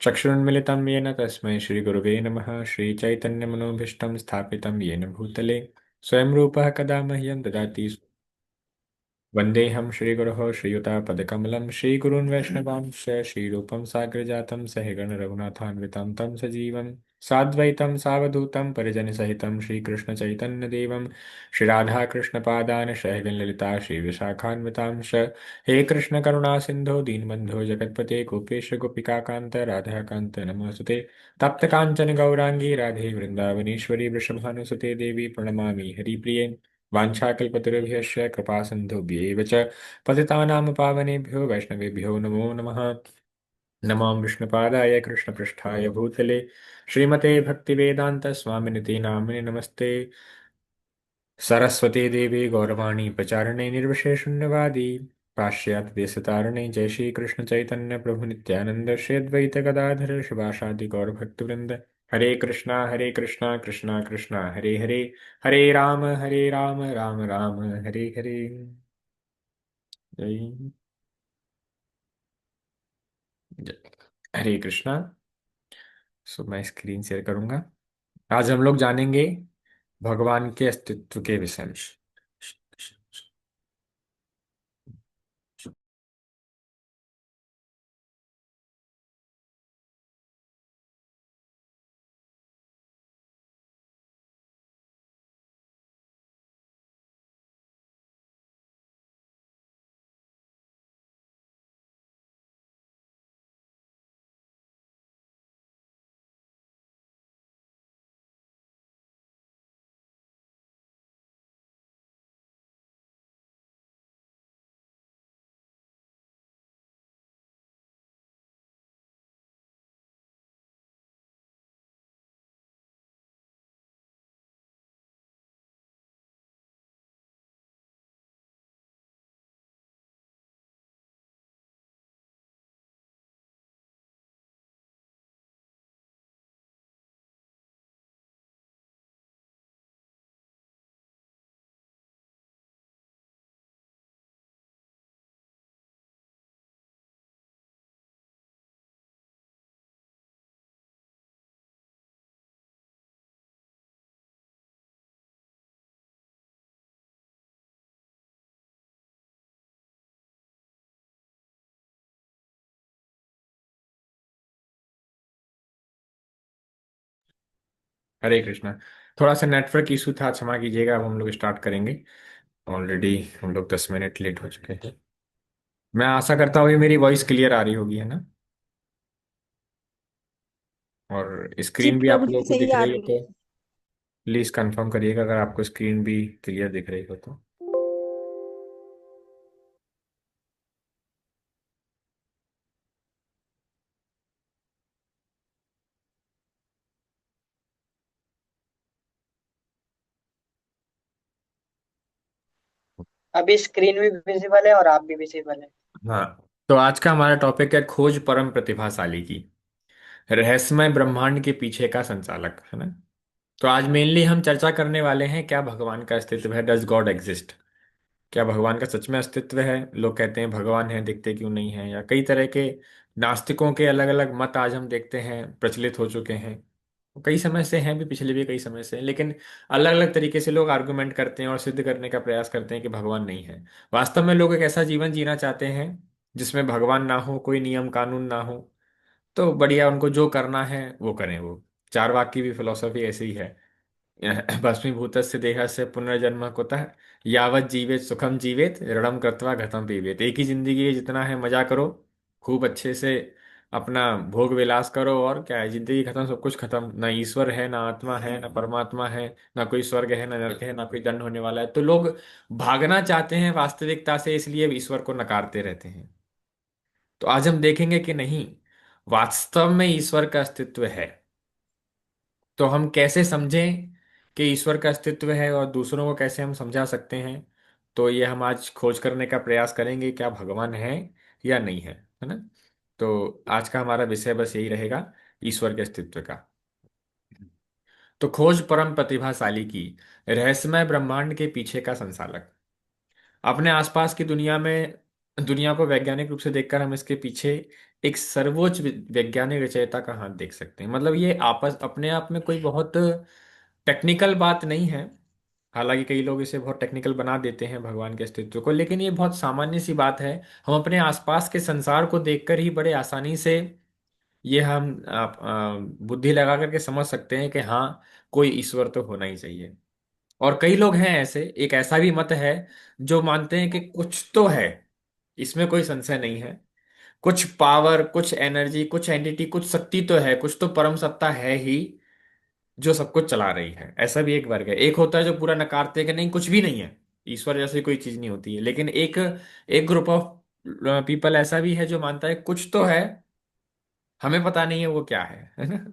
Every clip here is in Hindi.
चक्षुरुन्मिलितं येन तस्मै श्रीगुरवे नमः। श्रीचैतन्यमनोभीष्टं स्थापितं येन भूतले स्वयं रूपः कदा मह्यं ददाति। वन्देऽहं श्रीगुरोः श्रीयुतापदकमलं श्रीगुरून् वैष्णवांश्च श्रीरूपं साग्रजातं सहगण रघुनाथान्वितं तं सजीवं साद्वैतं सावधूतं परिजनसहितं श्रीकृष्णचैतन्यदेवं श्रीराधाकृष्णपादान् सहगण ललिता श्रीविशाखान्वितांश्च। हे कृष्ण करुणा सिंधो दीनबंधो जगतपते गोपेश गोपिकाकांत राधाकांत नमोस्तुते। तप्त कांचन गौरांगी राधे वृंदावनेश्वरी वृषभानुसुते देवी प्रणमामि हरिप्रिये। वाञ्छाकल्पतरुभ्यश्च कृपासिन्धुभ्यैव च पतितानां पावनेभ्यो वैष्णवेभ्यो नमो नमः। नमो विष्णुपादाय कृष्णपृष्ठाय भूतले श्रीमते भक्तिवेदांत स्वामिनिति नामिने नमस्ते। सरस्वती देवी गौरवाणी प्रचारणे निर्विशेषण्यवादी पाश्चात्य देशतारणे। जय श्री कृष्ण चैतन्य प्रभु नित्यानंद श्री अद्वैत गदाधर शिवासादि गौर भक्तवृंद। हरे कृष्णा कृष्णा कृष्णा हरे हरे, हरे राम राम राम हरे हरे। जय हरे कृष्णा। सो मैं स्क्रीन शेयर करूंगा। आज हम लोग जानेंगे भगवान के अस्तित्व के विषय में। हरे कृष्णा। थोड़ा सा नेटवर्क इशू था, क्षमा कीजिएगा। अब हम लोग स्टार्ट करेंगे। ऑलरेडी हम लोग 10 मिनट लेट हो चुके हैं। मैं आशा करता हूँ ये मेरी वॉइस क्लियर आ रही होगी, है ना? और जी स्क्रीन भी आप प्रभु जी लोगों को सही दिख आ रही हो रही है। तो प्लीज कंफर्म करिएगा अगर आपको स्क्रीन भी क्लियर दिख रही हो तो। अभी स्क्रीन भी विजिबल है और आप भी विजिबल है। हाँ, तो आज का हमारा टॉपिक है खोज परम प्रतिभाशाली की, रहस्यमय ब्रह्मांड के पीछे का संचालक, है ना? तो आज मेनली हम चर्चा करने वाले हैं, क्या भगवान का अस्तित्व है? Does God exist? क्या भगवान का सच में अस्तित्व है? लोग कहते हैं भगवान है, दिखते क्यों नहीं है? या कई तरह के नास्तिकों के अलग अलग मत आज हम देखते हैं प्रचलित हो चुके हैं। कई समय से हैं भी, पिछले भी कई समय से हैं, लेकिन अलग अलग तरीके से लोग आर्गुमेंट करते हैं और सिद्ध करने का प्रयास करते हैं कि भगवान नहीं है। वास्तव में लोग एक ऐसा जीवन जीना चाहते हैं जिसमें भगवान ना हो, कोई नियम कानून ना हो। तो बढ़िया, उनको जो करना है वो करें। वो चारवाक की भी फिलोसफी ऐसे ही है। भस्मीभूतस्य देहस्य पुनर्जन्म कुतः, यावत जीवेत सुखम जीवेत ऋणम कृत्वा घतम पीवेत। एक ही जिंदगी है, जितना है मजा करो, खूब अच्छे से अपना भोग विलास करो। और क्या है, जिंदगी खत्म, सब कुछ खत्म। ना ईश्वर है, ना आत्मा है, ना परमात्मा है, ना कोई स्वर्ग है, ना नरक है, ना कोई दंड होने वाला है। तो लोग भागना चाहते हैं वास्तविकता से, इसलिए ईश्वर को नकारते रहते हैं। तो आज हम देखेंगे कि नहीं, वास्तव में ईश्वर का अस्तित्व है। तो हम कैसे समझें कि ईश्वर का अस्तित्व है और दूसरों को कैसे हम समझा सकते हैं? तो ये हम आज खोज करने का प्रयास करेंगे, क्या भगवान है या नहीं है ना? तो आज का हमारा विषय बस यही रहेगा, ईश्वर के अस्तित्व का। तो खोज परम प्रतिभाशाली की, रहस्यमय ब्रह्मांड के पीछे का संचालक। अपने आसपास की दुनिया में, दुनिया को वैज्ञानिक रूप से देखकर हम इसके पीछे एक सर्वोच्च वैज्ञानिक रचयिता का हाथ देख सकते हैं। मतलब ये आपस अपने आप में कोई बहुत टेक्निकल बात नहीं है। हालांकि कई लोग इसे बहुत टेक्निकल बना देते हैं भगवान के अस्तित्व को, लेकिन ये बहुत सामान्य सी बात है। हम अपने आसपास के संसार को देखकर ही बड़े आसानी से ये हम बुद्धि लगा करके समझ सकते हैं कि हाँ, कोई ईश्वर तो होना ही चाहिए। और कई लोग हैं ऐसे, एक ऐसा भी मत है जो मानते हैं कि कुछ तो है, इसमें कोई संशय नहीं है। कुछ पावर, कुछ एनर्जी, कुछ एंटिटी, कुछ शक्ति तो है, कुछ तो परम सत्ता है ही जो सब कुछ चला रही है। ऐसा भी एक वर्ग है। एक होता है जो पूरा नकारते हैं कि नहीं, कुछ भी नहीं है, ईश्वर जैसी कोई चीज नहीं होती है। लेकिन एक एक ग्रुप ऑफ पीपल ऐसा भी है जो मानता है कुछ तो है, हमें पता नहीं है वो क्या है ना।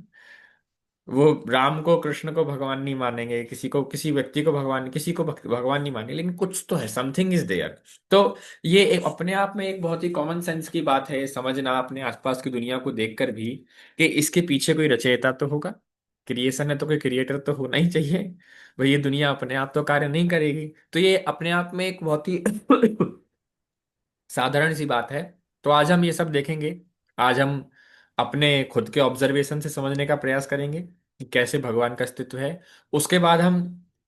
वो राम को, कृष्ण को भगवान नहीं मानेंगे, किसी को, किसी व्यक्ति को भगवान, किसी को भगवान नहीं मानेंगे, लेकिन कुछ तो है, समथिंग इज देयर। तो ये एक अपने आप में एक बहुत ही कॉमन सेंस की बात है, समझना अपने आसपास की दुनिया को देखकर भी कि इसके पीछे कोई रचयिता तो होगा। क्रिएशन है तो कोई क्रिएटर तो होना ही चाहिए। भाई ये दुनिया अपने आप तो कार्य नहीं करेगी। तो ये अपने आप में एक बहुत ही साधारण सी बात है। तो आज हम ये सब देखेंगे। आज हम अपने खुद के ऑब्जर्वेशन से समझने का प्रयास करेंगे कि कैसे भगवान का अस्तित्व है। उसके बाद हम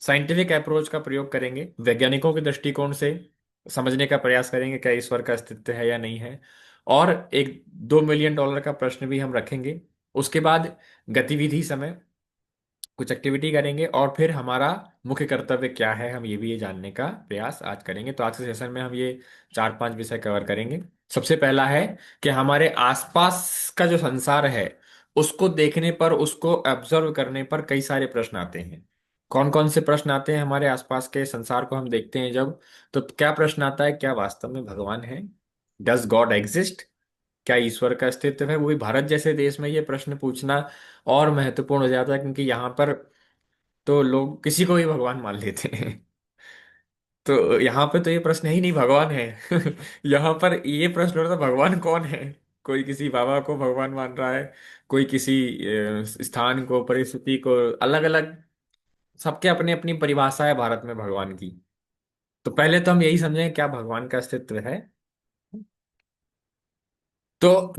साइंटिफिक अप्रोच का प्रयोग करेंगे, वैज्ञानिकों के दृष्टिकोण से समझने का प्रयास करेंगे क्या ईश्वर का अस्तित्व है या नहीं है। और एक $2 मिलियन का प्रश्न भी हम रखेंगे। उसके बाद गतिविधि समय कुछ एक्टिविटी करेंगे, और फिर हमारा मुख्य कर्तव्य क्या है, हम ये जानने का प्रयास आज करेंगे। तो आज के सेशन में हम ये 4-5 विषय कवर करेंगे। सबसे पहला है कि हमारे आसपास का जो संसार है उसको देखने पर, उसको ऑब्जर्व करने पर कई सारे प्रश्न आते हैं। कौन कौन से प्रश्न आते हैं हमारे आसपास के संसार को हम देखते हैं जब? तो क्या प्रश्न आता है, क्या वास्तव में भगवान है? Does God exist? क्या ईश्वर का अस्तित्व है? वो भी भारत जैसे देश में ये प्रश्न पूछना और महत्वपूर्ण हो जाता है, क्योंकि यहाँ पर तो लोग किसी को भी भगवान मान लेते हैं। तो यहाँ पे तो ये प्रश्न ही नहीं भगवान है। यहाँ पर ये प्रश्न उठता है, भगवान कौन है? कोई किसी बाबा को भगवान मान रहा है, कोई किसी स्थान को, परिस्थिति को, अलग अलग, सबके अपनी अपनी परिभाषा है भारत में भगवान की। तो पहले तो हम यही समझें क्या भगवान का अस्तित्व है। तो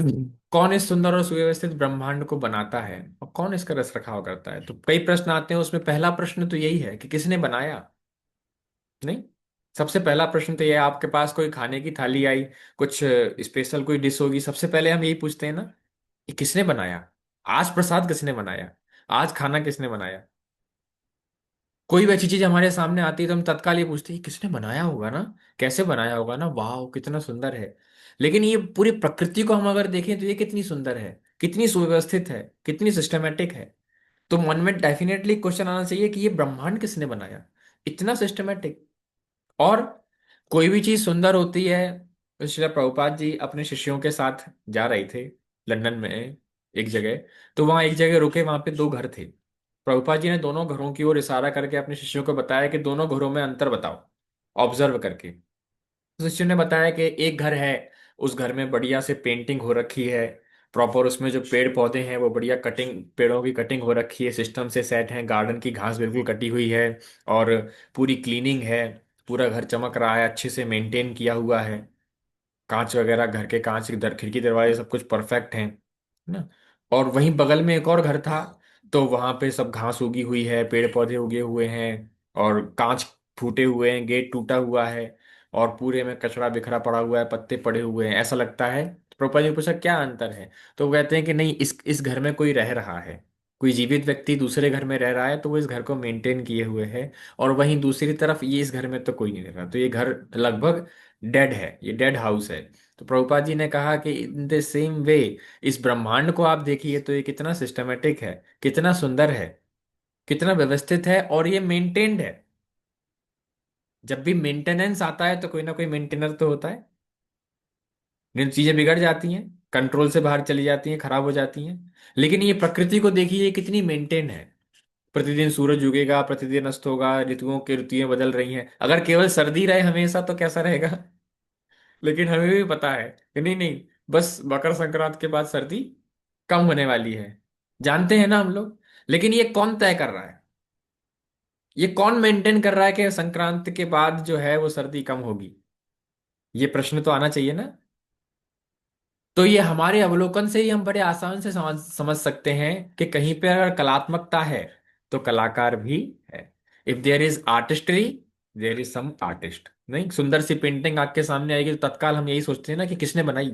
कौन इस सुंदर और सुव्यवस्थित ब्रह्मांड को बनाता है और कौन इसका रख रखाव करता है? तो कई प्रश्न आते हैं, उसमें पहला प्रश्न तो यही है कि किसने बनाया। नहीं, सबसे पहला प्रश्न तो ये है, आपके पास कोई खाने की थाली आई, कुछ स्पेशल कोई डिश होगी, सबसे पहले हम यही पूछते हैं ना, ये किसने बनाया? आज प्रसाद किसने बनाया? आज खाना किसने बनाया? कोई भी अच्छी चीज हमारे सामने आती है तो हम तत्काल ये पूछते हैं, ये किसने बनाया होगा ना, कैसे बनाया होगा ना, वाह कितना सुंदर है। लेकिन ये पूरी प्रकृति को हम अगर देखें तो ये कितनी सुंदर है, कितनी सुव्यवस्थित है, कितनी सिस्टमेटिक है। तो मन में डेफिनेटली क्वेश्चन आना चाहिए कि ये ब्रह्मांड किसने बनाया, इतना सिस्टमेटिक। और कोई भी चीज सुंदर होती है। श्रील प्रभुपाद जी अपने शिष्यों के साथ जा रहे थे लंदन में एक जगह। तो वहां एक जगह रुके, वहां पे दो घर थे। प्रभुपाद जी ने दोनों घरों की ओर इशारा करके अपने शिष्यों को बताया कि दोनों घरों में अंतर बताओ, ऑब्जर्व करके। शिष्य ने बताया कि एक घर है, उस घर में बढ़िया से पेंटिंग हो रखी है, प्रॉपर उसमें जो पेड़ पौधे हैं वो बढ़िया कटिंग, पेड़ों की कटिंग हो रखी है, सिस्टम से सेट है, गार्डन की घास बिल्कुल कटी हुई है, और पूरी क्लीनिंग है, पूरा घर चमक रहा है, अच्छे से मेंटेन किया हुआ है, कांच वगैरह, घर के कांच, खिड़की दरवाजे सब कुछ परफेक्ट हैं ना। और वहीं बगल में एक और घर था, तो वहां पे सब घास उगी हुई है, पेड़ पौधे उगे हुए हैं, और कांच फूटे हुए हैं, गेट टूटा हुआ है, और पूरे में कचरा बिखरा पड़ा हुआ है, पत्ते पड़े हुए हैं, ऐसा लगता है। तो प्रोपा जी ने पूछा क्या अंतर है? तो वो कहते हैं कि नहीं, इस घर में कोई रह रहा है, कोई जीवित व्यक्ति दूसरे घर में रह रहा है, तो वो इस घर को मेंटेन किए हुए है। और वहीं दूसरी तरफ ये इस घर में तो कोई नहीं रह रहा, तो ये घर लगभग डेड है, ये डेड हाउस है। तो प्रभुपाद जी ने कहा कि इन द सेम वे इस ब्रह्मांड को आप देखिए तो ये कितना सिस्टमेटिक है, कितना सुंदर है, कितना व्यवस्थित है, और ये मेंटेन्ड है। जब भी मेंटेनेंस आता है तो कोई ना कोई मेंटेनर तो होता है। नहीं तो चीजें बिगड़ जाती हैं, कंट्रोल से बाहर चली जाती हैं, खराब हो जाती हैं। लेकिन ये प्रकृति को देखिए, ये कितनी मेंटेन है। प्रतिदिन सूरज उगेगा, प्रतिदिन अस्त होगा, ऋतुओं की ऋतुएं बदल रही हैं। अगर केवल सर्दी रहे हमेशा तो कैसा रहेगा? लेकिन हमें भी पता है कि नहीं नहीं, बस मकर संक्रांति के बाद सर्दी कम होने वाली है, जानते हैं ना हम लोग। लेकिन ये कौन तय कर रहा है, ये कौन मेंटेन कर रहा है कि संक्रांति के बाद जो है वो सर्दी कम होगी? ये प्रश्न तो आना चाहिए ना। तो ये हमारे अवलोकन से ही हम बड़े आसान से समझ सकते हैं कि कहीं पे अगर कलात्मकता है तो कलाकार भी है। If there is artistry, there is some artist. नहीं, सुंदर सी पेंटिंग आग के सामने आएगी तो तत्काल हम यही सोचते हैं ना कि किसने बनाई।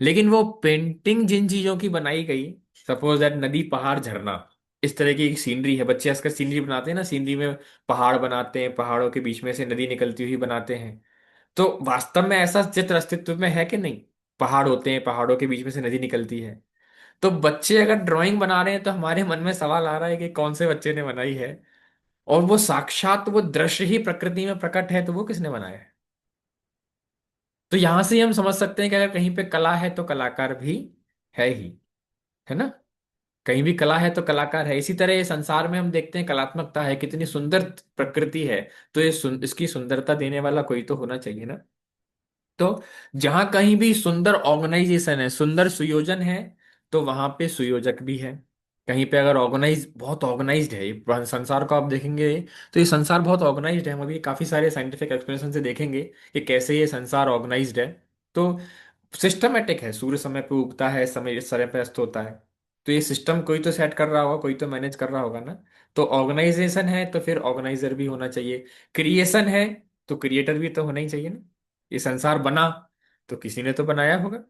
लेकिन वो पेंटिंग जिन चीजों की बनाई गई, सपोज दैट नदी पहाड़ झरना, इस तरह की एक सीनरी है। बच्चे आजकल सीनरी बनाते हैं ना, सीनरी में पहाड़ बनाते हैं, पहाड़ों के बीच में से नदी निकलती हुई बनाते हैं। तो वास्तव में ऐसा चित्र अस्तित्व में है कि नहीं? पहाड़ होते हैं, पहाड़ों के बीच में से नदी निकलती है। तो बच्चे अगर ड्राइंग बना रहे हैं तो हमारे मन में सवाल आ रहा है कि कौन से बच्चे ने बनाई है। और वो साक्षात वो दृश्य ही प्रकृति में प्रकट है तो वो किसने बनाया है? तो यहां से ही हम समझ सकते हैं कि अगर कहीं पे कला है तो कलाकार भी है ही, है ना? कहीं भी कला है तो कलाकार है। इसी तरह ये संसार में हम देखते हैं कलात्मकता है, कितनी सुंदर प्रकृति है। तो इसकी सुंदरता देने वाला कोई तो होना चाहिए ना। तो जहां कहीं भी सुंदर ऑर्गेनाइजेशन है, सुंदर सुयोजन है, तो वहां पे सुयोजक भी है। कहीं पे अगर ऑर्गेनाइज, बहुत ऑर्गेनाइज्ड है ये संसार को आप देखेंगे, तो ये संसार बहुत ऑर्गेनाइज्ड है। हम अभी काफी सारे साइंटिफिक एक्सप्लेनेशन से देखेंगे कि कैसे ये संसार ऑर्गेनाइज्ड है। तो सिस्टमेटिक है, सूर्य समय पे उगता है, समय समय पे अस्त होता है। तो ये सिस्टम कोई तो सेट कर रहा होगा, कोई तो मैनेज कर रहा होगा ना। तो ऑर्गेनाइजेशन है तो फिर ऑर्गेनाइजर भी होना चाहिए। क्रिएशन है तो क्रिएटर भी तो होना ही चाहिए ना। ये संसार बना तो किसी ने तो बनाया होगा।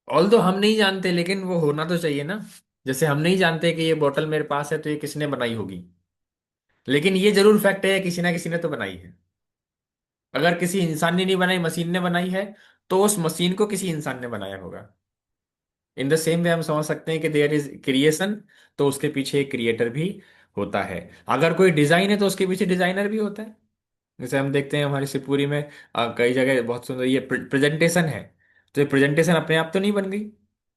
ऑल तो हम नहीं जानते, लेकिन वो होना तो चाहिए ना। जैसे हम नहीं जानते कि ये बोतल मेरे पास है तो ये किसने बनाई होगी, लेकिन ये जरूर फैक्ट है किसी ना किसी ने तो बनाई है। अगर किसी इंसान ने नहीं बनाई, मशीन ने बनाई है, तो उस मशीन को किसी इंसान ने बनाया होगा। इन द सेम वे हम समझ सकते हैं कि देयर इज क्रिएशन, तो उसके पीछे एक क्रिएटर भी होता है। अगर कोई डिजाइन है तो उसके पीछे डिजाइनर भी होता है। जैसे हम देखते हैं हमारी शिवपुरी में कई जगह बहुत सुंदर ये प्रेजेंटेशन है। तो ये प्रेजेंटेशन अपने आप तो नहीं बन गई,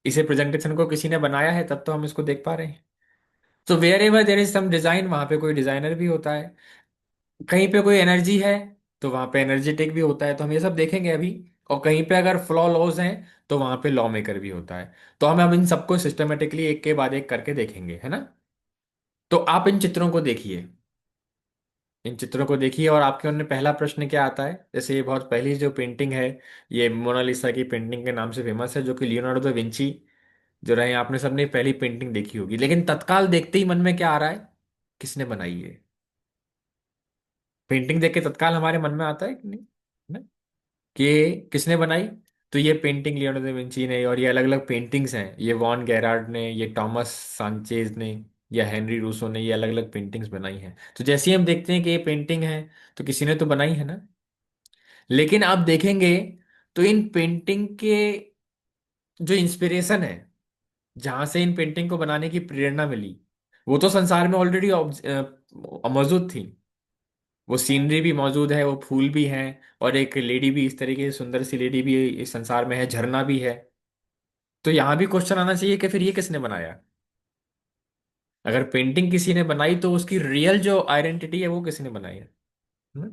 इसे प्रेजेंटेशन को किसी ने बनाया है, तब तो हम इसको देख पा रहे हैं। तो wherever there is some design, वहां पे कोई डिजाइनर भी होता है। कहीं पे कोई एनर्जी है तो वहां पे एनर्जेटिक भी होता है, तो हम ये सब देखेंगे अभी। और कहीं पे अगर फ्लॉ लॉज हैं तो वहां पे लॉ मेकर भी होता है। तो हम इन सबको सिस्टमेटिकली एक के बाद एक करके देखेंगे, है ना? तो आप इन चित्रों को देखिए, इन चित्रों को देखिए और आपके मन में पहला प्रश्न क्या आता है? जैसे ये बहुत पहली जो पेंटिंग है, ये मोनालिसा की पेंटिंग के नाम से फेमस है, जो कि लियोनार्डो दा विंची जो रहे, आपने सबने पहली पेंटिंग देखी होगी। लेकिन तत्काल देखते ही मन में क्या आ रहा है? किसने बनाई है? पेंटिंग देख के तत्काल हमारे मन में आता है कि नहीं, है ना? कि किसने बनाई? तो ये पेंटिंग लियोनार्डो दा विंची ने, और ये अलग अलग पेंटिंग्स हैं, ये वॉन गेरार्ड ने, ये टॉमस सांचेज ने, या हेनरी रूसो ने, ये अलग अलग पेंटिंग्स बनाई हैं। तो जैसे ही हम देखते हैं कि ये पेंटिंग है तो किसी ने तो बनाई है ना। लेकिन आप देखेंगे तो इन पेंटिंग के जो इंस्पिरेशन है, जहां से इन पेंटिंग को बनाने की प्रेरणा मिली, वो तो संसार में ऑलरेडी मौजूद थी। वो सीनरी भी मौजूद है, वो फूल भी हैं, और एक लेडी भी, इस तरीके से सुंदर सी लेडी भी इस संसार में है, झरना भी है। तो यहां भी क्वेश्चन आना चाहिए कि फिर ये किसने बनाया? अगर पेंटिंग किसी ने बनाई तो उसकी रियल जो आइडेंटिटी है वो किसने बनाई है? हम्म?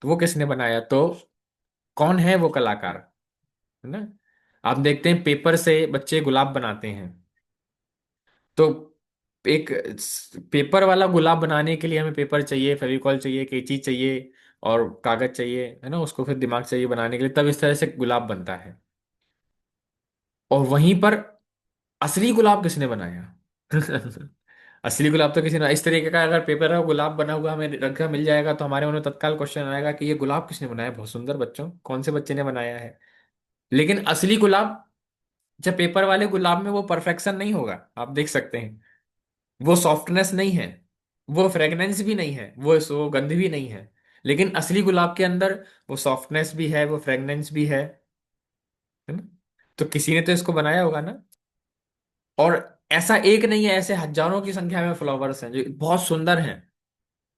तो वो किसने बनाया? तो कौन है वो कलाकार, है ना? आप देखते हैं पेपर से बच्चे गुलाब बनाते हैं। तो एक पेपर वाला गुलाब बनाने के लिए हमें पेपर चाहिए, फेविकॉल चाहिए, कैंची चाहिए, और कागज चाहिए, है ना? उसको फिर दिमाग चाहिए बनाने के लिए, तब इस तरह से गुलाब बनता है। और वहीं पर असली गुलाब किसने बनाया? असली गुलाब तो किसी ने, इस तरीके का अगर पेपर का गुलाब बना हुआ हमें रखा मिल जाएगा तो हमारे मन में तत्काल क्वेश्चन आएगा कि ये गुलाब किसने बनाया? बहुत सुंदर, बच्चों कौन से बच्चे ने बनाया है? लेकिन असली गुलाब, जब पेपर वाले गुलाब में वो परफेक्शन नहीं होगा, आप देख सकते हैं, वो सॉफ्टनेस नहीं है, वो फ्रेग्रेंस भी नहीं है, वो गंध भी नहीं है। लेकिन असली गुलाब के अंदर वो सॉफ्टनेस भी है, वो फ्रेग्रेंस भी है ना? तो किसी ने तो इसको बनाया होगा ना। और ऐसा एक नहीं है, ऐसे हजारों की संख्या में फ्लावर्स हैं जो बहुत सुंदर हैं।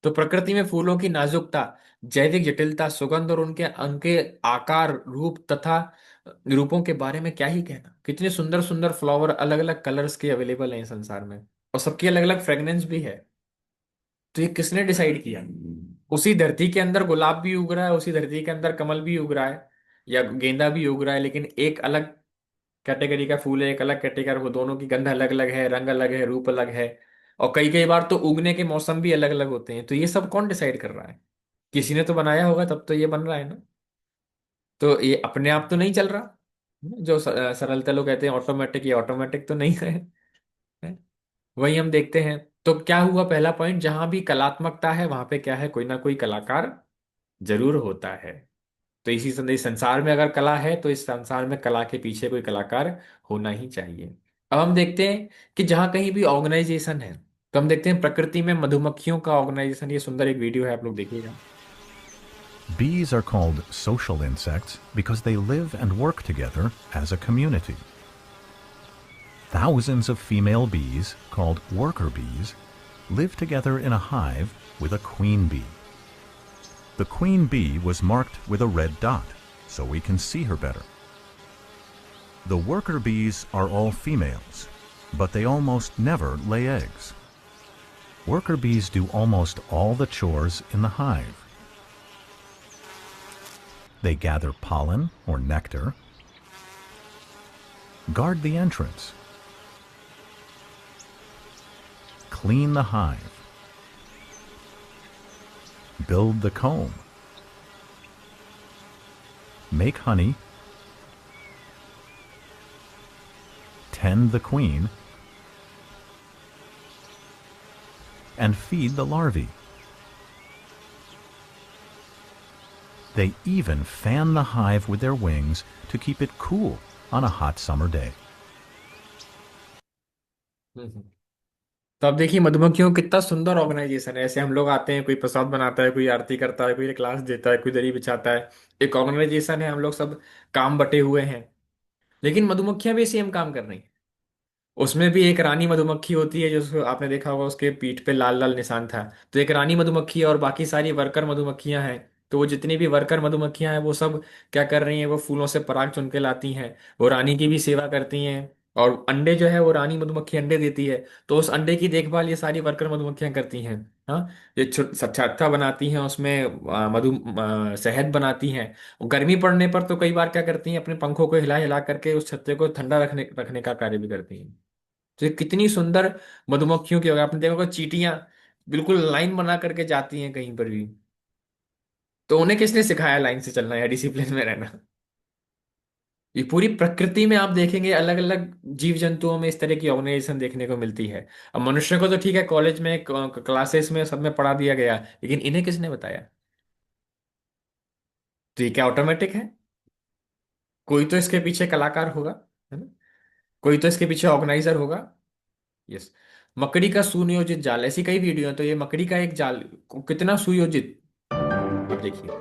तो प्रकृति में फूलों की नाजुकता, जैविक जटिलता, सुगंध और उनके उनके आकार, रूप तथा रूपों के बारे में क्या ही कहना। कितने सुंदर सुंदर फ्लावर अलग अलग कलर्स के अवेलेबल हैं इस संसार में, और सबकी अलग अलग फ्रेग्रेंस भी है। तो ये किसने डिसाइड किया? उसी धरती के अंदर गुलाब भी उग रहा है, उसी धरती के अंदर कमल भी उग रहा है, या गेंदा भी उग रहा है, लेकिन एक अलग कैटेगरी का फूल है, एक अलग कैटेगरी, वो दोनों की गंध अलग अलग है, रंग अलग है, रूप अलग है। और कई कई बार तो उगने के मौसम भी अलग अलग होते हैं। तो ये सब कौन डिसाइड कर रहा है? किसी ने तो बनाया होगा, तब तो ये बन रहा है ना। तो ये अपने आप तो नहीं चल रहा, जो सरलता लोग कहते हैं ऑटोमेटिक, ये ऑटोमेटिक तो नहीं है, है? वही हम देखते हैं। तो क्या हुआ, पहला पॉइंट, जहां भी कलात्मकता है वहां पे क्या है, कोई ना कोई कलाकार जरूर होता है। तो इसी संदेश, संसार में अगर कला है तो इस संसार में कला के पीछे कोई कलाकार होना ही चाहिए। अब हम देखते हैं कि जहां कहीं भी ऑर्गेनाइजेशन है, तो हम देखते हैं प्रकृति में मधुमक्खियों का ऑर्गेनाइजेशन। ये सुंदर एक वीडियो है, आप लोग देखिएगा। Bees are called social insects because they live and work together as a community. Thousands of female bees, called worker bees, live together in a hive with a queen bee. The queen bee was marked with a red dot so we can see her better. The worker bees are all females, but they almost never lay eggs. Worker bees do almost all the chores in the hive. They gather pollen or nectar, guard the entrance, clean the hive, build the comb, make honey, tend the queen, and feed the larvae. They even fan the hive with their wings to keep it cool on a hot summer day. हम्म। तो अब देखिए मधुमक्खियों का कितना सुंदर ऑर्गेनाइजेशन है। ऐसे हम लोग आते हैं, कोई प्रसाद बनाता है, कोई आरती करता है, कोई क्लास देता है, कोई दरी बिछाता है। एक ऑर्गेनाइजेशन है, हम लोग सब काम बटे हुए हैं। लेकिन मधुमक्खियां भी सेम काम कर रही हैं। उसमें भी एक रानी मधुमक्खी होती है, जो आपने देखा होगा उसके पीठ पे लाल लाल निशान था। तो एक रानी मधुमक्खी है और बाकी सारी वर्कर मधुमक्खियां हैं। तो वो जितनी भी वर्कर मधुमक्खियां हैं वो सब क्या कर रही हैं, वो फूलों से पराग चुन के लाती हैं। वो रानी की भी सेवा करती हैं। और अंडे जो है, वो रानी मधुमक्खी अंडे देती है, तो उस अंडे की देखभाल ये सारी वर्कर मधुमक्खियां करती हैं। हाँ, ये छत्ता बनाती हैं, उसमें शहद बनाती हैं। गर्मी पड़ने पर तो कई बार क्या करती हैं, अपने पंखों को हिला हिला करके उस छत्ते को ठंडा रखने रखने का कार्य भी करती हैं। तो ये कितनी सुंदर मधुमक्खियों की होगा। आपने देखा होगा चींटियां बिल्कुल लाइन बना करके जाती हैं कहीं पर भी। तो उन्हें किसने सिखाया लाइन से चलना या डिसिप्लिन में रहना। ये पूरी प्रकृति में आप देखेंगे, अलग अलग जीव जंतुओं में इस तरह की ऑर्गेनाइजेशन देखने को मिलती है। अब मनुष्य को तो ठीक है, कॉलेज में क्लासेस में सब में पढ़ा दिया गया, लेकिन इन्हें किसने बताया। तो ये क्या ऑटोमेटिक है? कोई तो इसके पीछे कलाकार होगा, है ना? कोई तो इसके पीछे ऑर्गेनाइजर होगा। यस। मकड़ी का सुनियोजित जाल, ऐसी कई वीडियो हैं। तो ये मकड़ी का एक जाल कितना सुयोजित, अब देखिए।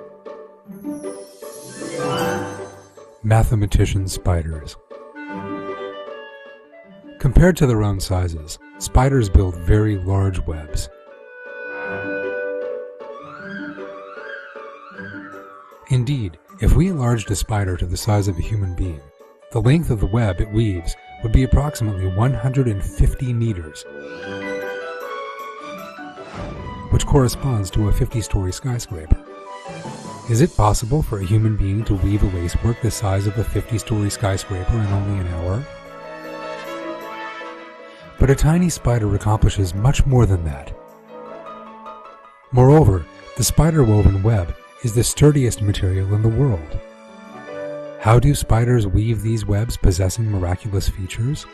Mathematician spiders. Compared to their own sizes, spiders build very large webs. Indeed, if we enlarged a spider to the size of a human being, the length of the web it weaves would be approximately 150 meters, which corresponds to a 50-story skyscraper. Is it possible for a human being to weave a lacework the size of a 50-story skyscraper in only an hour? But a tiny spider accomplishes much more than that. Moreover, the spider-woven web is the sturdiest material in the world. How do spiders weave these webs possessing miraculous features?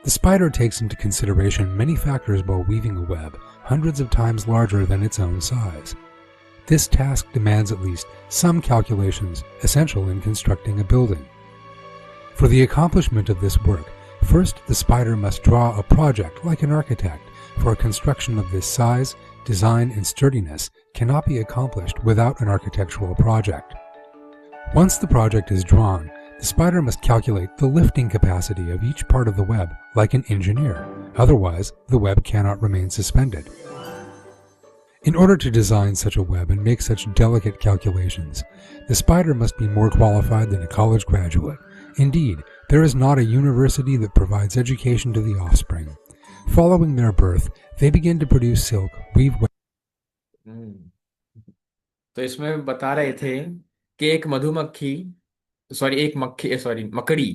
The spider takes into consideration many factors while weaving a web hundreds of times larger than its own size. This task demands at least some calculations essential in constructing a building. For the accomplishment of this work, first the spider must draw a project like an architect, for a construction of this size, design, and sturdiness cannot be accomplished without an architectural project. Once the project is drawn, the spider must calculate the lifting capacity of each part of the web like an engineer, otherwise the web cannot remain suspended. In order to design such a web and make such delicate calculations, the spider must be more qualified than a college graduate. Indeed, there is not a university that provides education to the offspring. Following their birth, they begin to produce silk, weave web. हम्म। तो इसमें बता रहे थे कि एक मधुमक्खी, सॉरी एक मक्खी, सॉरी मकड़ी,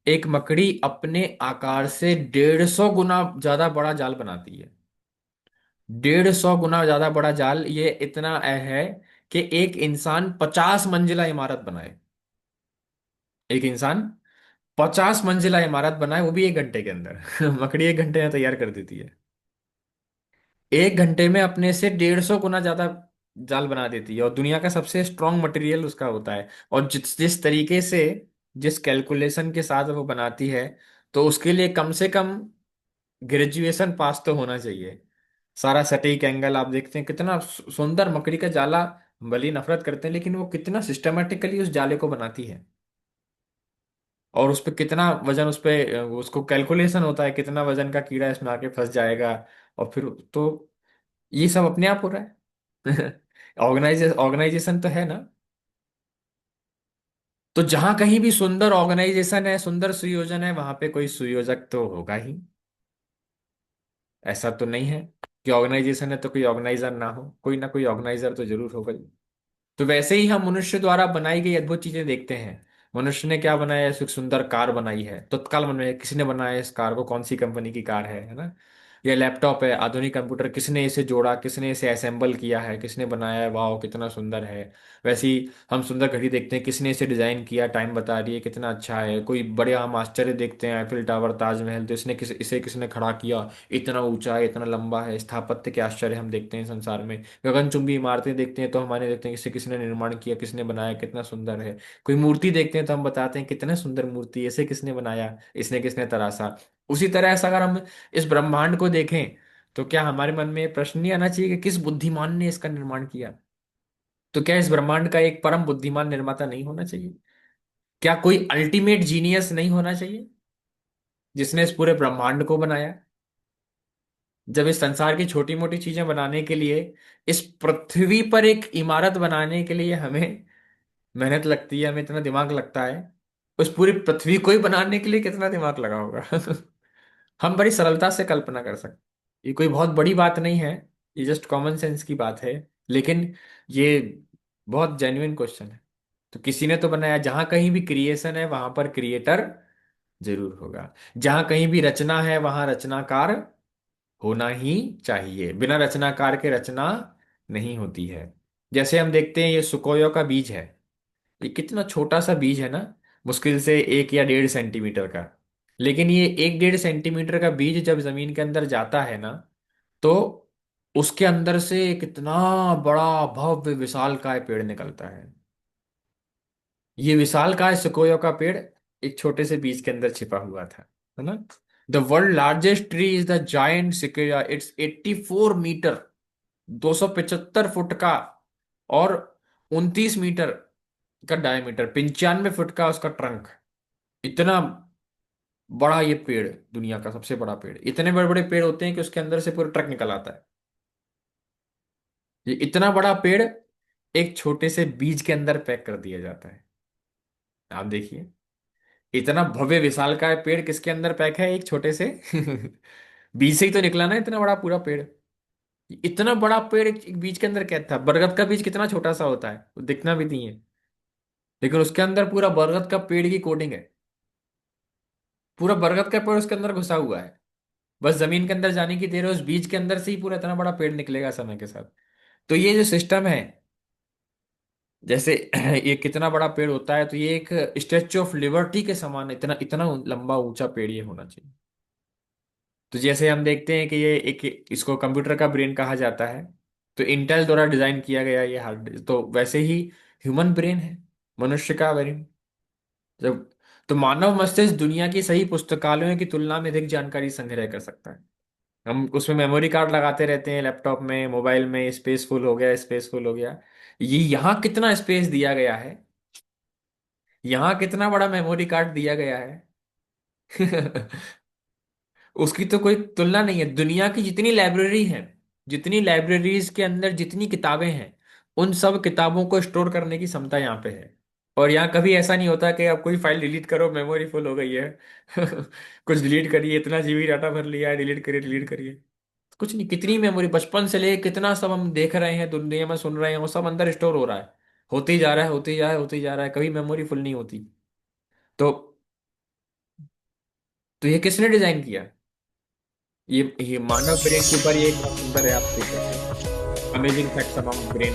एक मकड़ी अपने आकार से 150 गुना ज्यादा बड़ा जाल बनाती है। 150 गुना ज्यादा बड़ा जाल, ये इतना है कि एक इंसान 50 मंजिला इमारत बनाए। एक इंसान 50 मंजिला इमारत बनाए, वो भी 1 घंटे के अंदर। मकड़ी 1 घंटे में तैयार कर देती है। 1 घंटे में अपने से 150 गुना ज्यादा जाल बना देती है, और दुनिया का सबसे स्ट्रांग मटेरियल उसका होता है। और जिस जिस तरीके से, जिस कैलकुलेशन के साथ वो बनाती है, तो उसके लिए कम से कम ग्रेजुएशन पास तो होना चाहिए। सारा सटीक एंगल आप देखते हैं, कितना सुंदर मकड़ी का जाला। भले ही नफरत करते हैं, लेकिन वो कितना सिस्टमेटिकली उस जाले को बनाती है। और उस पे कितना वजन, उस पे उसको कैलकुलेशन होता है कितना वजन का कीड़ा इसमें आके फंस जाएगा। और फिर तो ये सब अपने आप हो रहा है। ऑर्गेनाइजेशन तो है ना। तो जहां कहीं भी सुंदर ऑर्गेनाइजेशन है, सुंदर सुयोजन है, वहां पे कोई सुयोजक तो होगा ही। ऐसा तो नहीं है कि ऑर्गेनाइजेशन है तो कोई ऑर्गेनाइजर ना हो, कोई ना कोई ऑर्गेनाइजर तो जरूर होगा ही। तो वैसे ही हम मनुष्य द्वारा बनाई गई अद्भुत चीजें देखते हैं। मनुष्य ने क्या बनाया है? एक सुंदर कार बनाई है, तत्काल मन में किसने बनाया है इस कार को, कौन सी कंपनी की कार है ना। या लैपटॉप है, आधुनिक कंप्यूटर, किसने इसे जोड़ा, किसने इसे असेंबल किया है, किसने बनाया है, वाह कितना सुंदर है। वैसे ही हम सुंदर घड़ी देखते हैं, किसने इसे डिजाइन किया, टाइम बता रही है, कितना अच्छा है। कोई बड़े हम आश्चर्य देखते हैं, एफिल टावर, ताजमहल, तो इसे किसने खड़ा किया, इतना ऊंचा है, इतना लंबा है। स्थापत्य के आश्चर्य हम देखते हैं संसार में। गगनचुंबी इमारतें देखते हैं तो हमारे देखते हैं इसे किसने निर्माण किया, किसने बनाया, कितना सुंदर है। कोई मूर्ति देखते हैं तो हम बताते हैं कितने सुंदर मूर्ति है, इसे किसने बनाया, इसने किसने तराशा। उसी तरह ऐसा अगर हम इस ब्रह्मांड को देखें, तो क्या हमारे मन में ये प्रश्न नहीं आना चाहिए कि किस बुद्धिमान ने इसका निर्माण किया? तो क्या इस ब्रह्मांड का एक परम बुद्धिमान निर्माता नहीं होना चाहिए? क्या कोई अल्टीमेट जीनियस नहीं होना चाहिए जिसने इस पूरे ब्रह्मांड को बनाया? जब इस संसार की छोटी मोटी चीजें बनाने के लिए, इस पृथ्वी पर एक इमारत बनाने के लिए हमें मेहनत लगती है, हमें इतना दिमाग लगता है, उस पूरी पृथ्वी को ही बनाने के लिए कितना दिमाग लगा होगा। हम बड़ी सरलता से कल्पना कर सकते। ये कोई बहुत बड़ी बात नहीं है, ये जस्ट कॉमन सेंस की बात है। लेकिन ये बहुत जेन्युइन क्वेश्चन है। तो किसी ने तो बनाया। जहां कहीं भी क्रिएशन है वहां पर क्रिएटर जरूर होगा। जहां कहीं भी रचना है वहां रचनाकार होना ही चाहिए। बिना रचनाकार के रचना नहीं होती है। जैसे हम देखते हैं, ये सुकोयो का बीज है। ये कितना छोटा सा बीज है ना, मुश्किल से 1 या 1.5 सेंटीमीटर का। लेकिन ये 1-1.5 सेंटीमीटर का बीज जब जमीन के अंदर जाता है ना, तो उसके अंदर से कितना बड़ा भव्य विशालकाय पेड़ निकलता है। ये विशालकाय सिकोया का पेड़ एक छोटे से बीज के अंदर छिपा हुआ था, है ना। The world largest tree is the giant sequoia. It's 84 metre, 275 foot का, और 29 मीटर का डायमीटर, 95 फुट का उसका ट्रंक। इतना बड़ा ये पेड़, दुनिया का सबसे बड़ा पेड़। इतने बड़े बड़े पेड़ होते हैं कि उसके अंदर से पूरा ट्रक निकल आता है। ये इतना बड़ा पेड़ एक छोटे से बीज के अंदर पैक कर दिया जाता है। आप देखिए, इतना भव्य विशालकाय पेड़ किसके अंदर पैक है? एक छोटे से बीज से ही तो निकला ना इतना बड़ा पूरा पेड़। इतना बड़ा पेड़ एक बीज के अंदर कैद था। बरगद का बीज कितना छोटा सा होता है, वो दिखना भी नहीं है, लेकिन उसके अंदर पूरा बरगद का पेड़ की कोटिंग है। पूरा बरगद का पेड़ उसके अंदर घुसा हुआ है। बस जमीन के अंदर जाने की देर है, उस बीज के अंदर से ही पूरा इतना बड़ा पेड़ निकलेगा समय के साथ। तो ये जो सिस्टम है, जैसे ये कितना बड़ा पेड़ होता है, तो ये एक स्टैच्यू ऑफ लिबर्टी के समान इतना इतना लंबा ऊंचा पेड़ ये होना चाहिए। तो जैसे हम देखते हैं कि ये एक, इसको कंप्यूटर का ब्रेन कहा जाता है, तो इंटेल द्वारा डिजाइन किया गया ये हार्ड डिस्क, तो वैसे ही ह्यूमन ब्रेन है, मनुष्य का ब्रेन। जब तो मानव मस्तिष्क दुनिया की सही पुस्तकालयों की तुलना में अधिक जानकारी संग्रह कर सकता है। हम उसमें मेमोरी कार्ड लगाते रहते हैं, लैपटॉप में, मोबाइल में, स्पेस फुल हो गया, स्पेस फुल हो गया। ये यहाँ कितना स्पेस दिया गया है, यहाँ कितना बड़ा मेमोरी कार्ड दिया गया है। उसकी तो कोई तुलना नहीं है। दुनिया की जितनी लाइब्रेरी है, जितनी लाइब्रेरीज के अंदर जितनी किताबें हैं, उन सब किताबों को स्टोर करने की क्षमता यहाँ पे है। और यहाँ कभी ऐसा नहीं होता कि आप कोई फाइल डिलीट करो, मेमोरी फुल हो गई है। कुछ डिलीट करिए, इतना जीबी डाटा भर लिया है, डिलीट करिए, डिलीट करिए। कुछ नहीं, कितनी मेमोरी बचपन से लेके कितना सब हम देख रहे हैं, दुनिया में सुन रहे हैं, वो सब अंदर स्टोर हो रहा है। होते ही जा रहा है, होते ही जा रहा है, होते ही जा रहा है, कभी मेमोरी फुल नहीं होती। तो ये किसने डिजाइन किया? ये मानव ब्रेन के ऊपर ये एक बहुत सुंदर है, आप देख सकते हैं। Amazing facts about brain.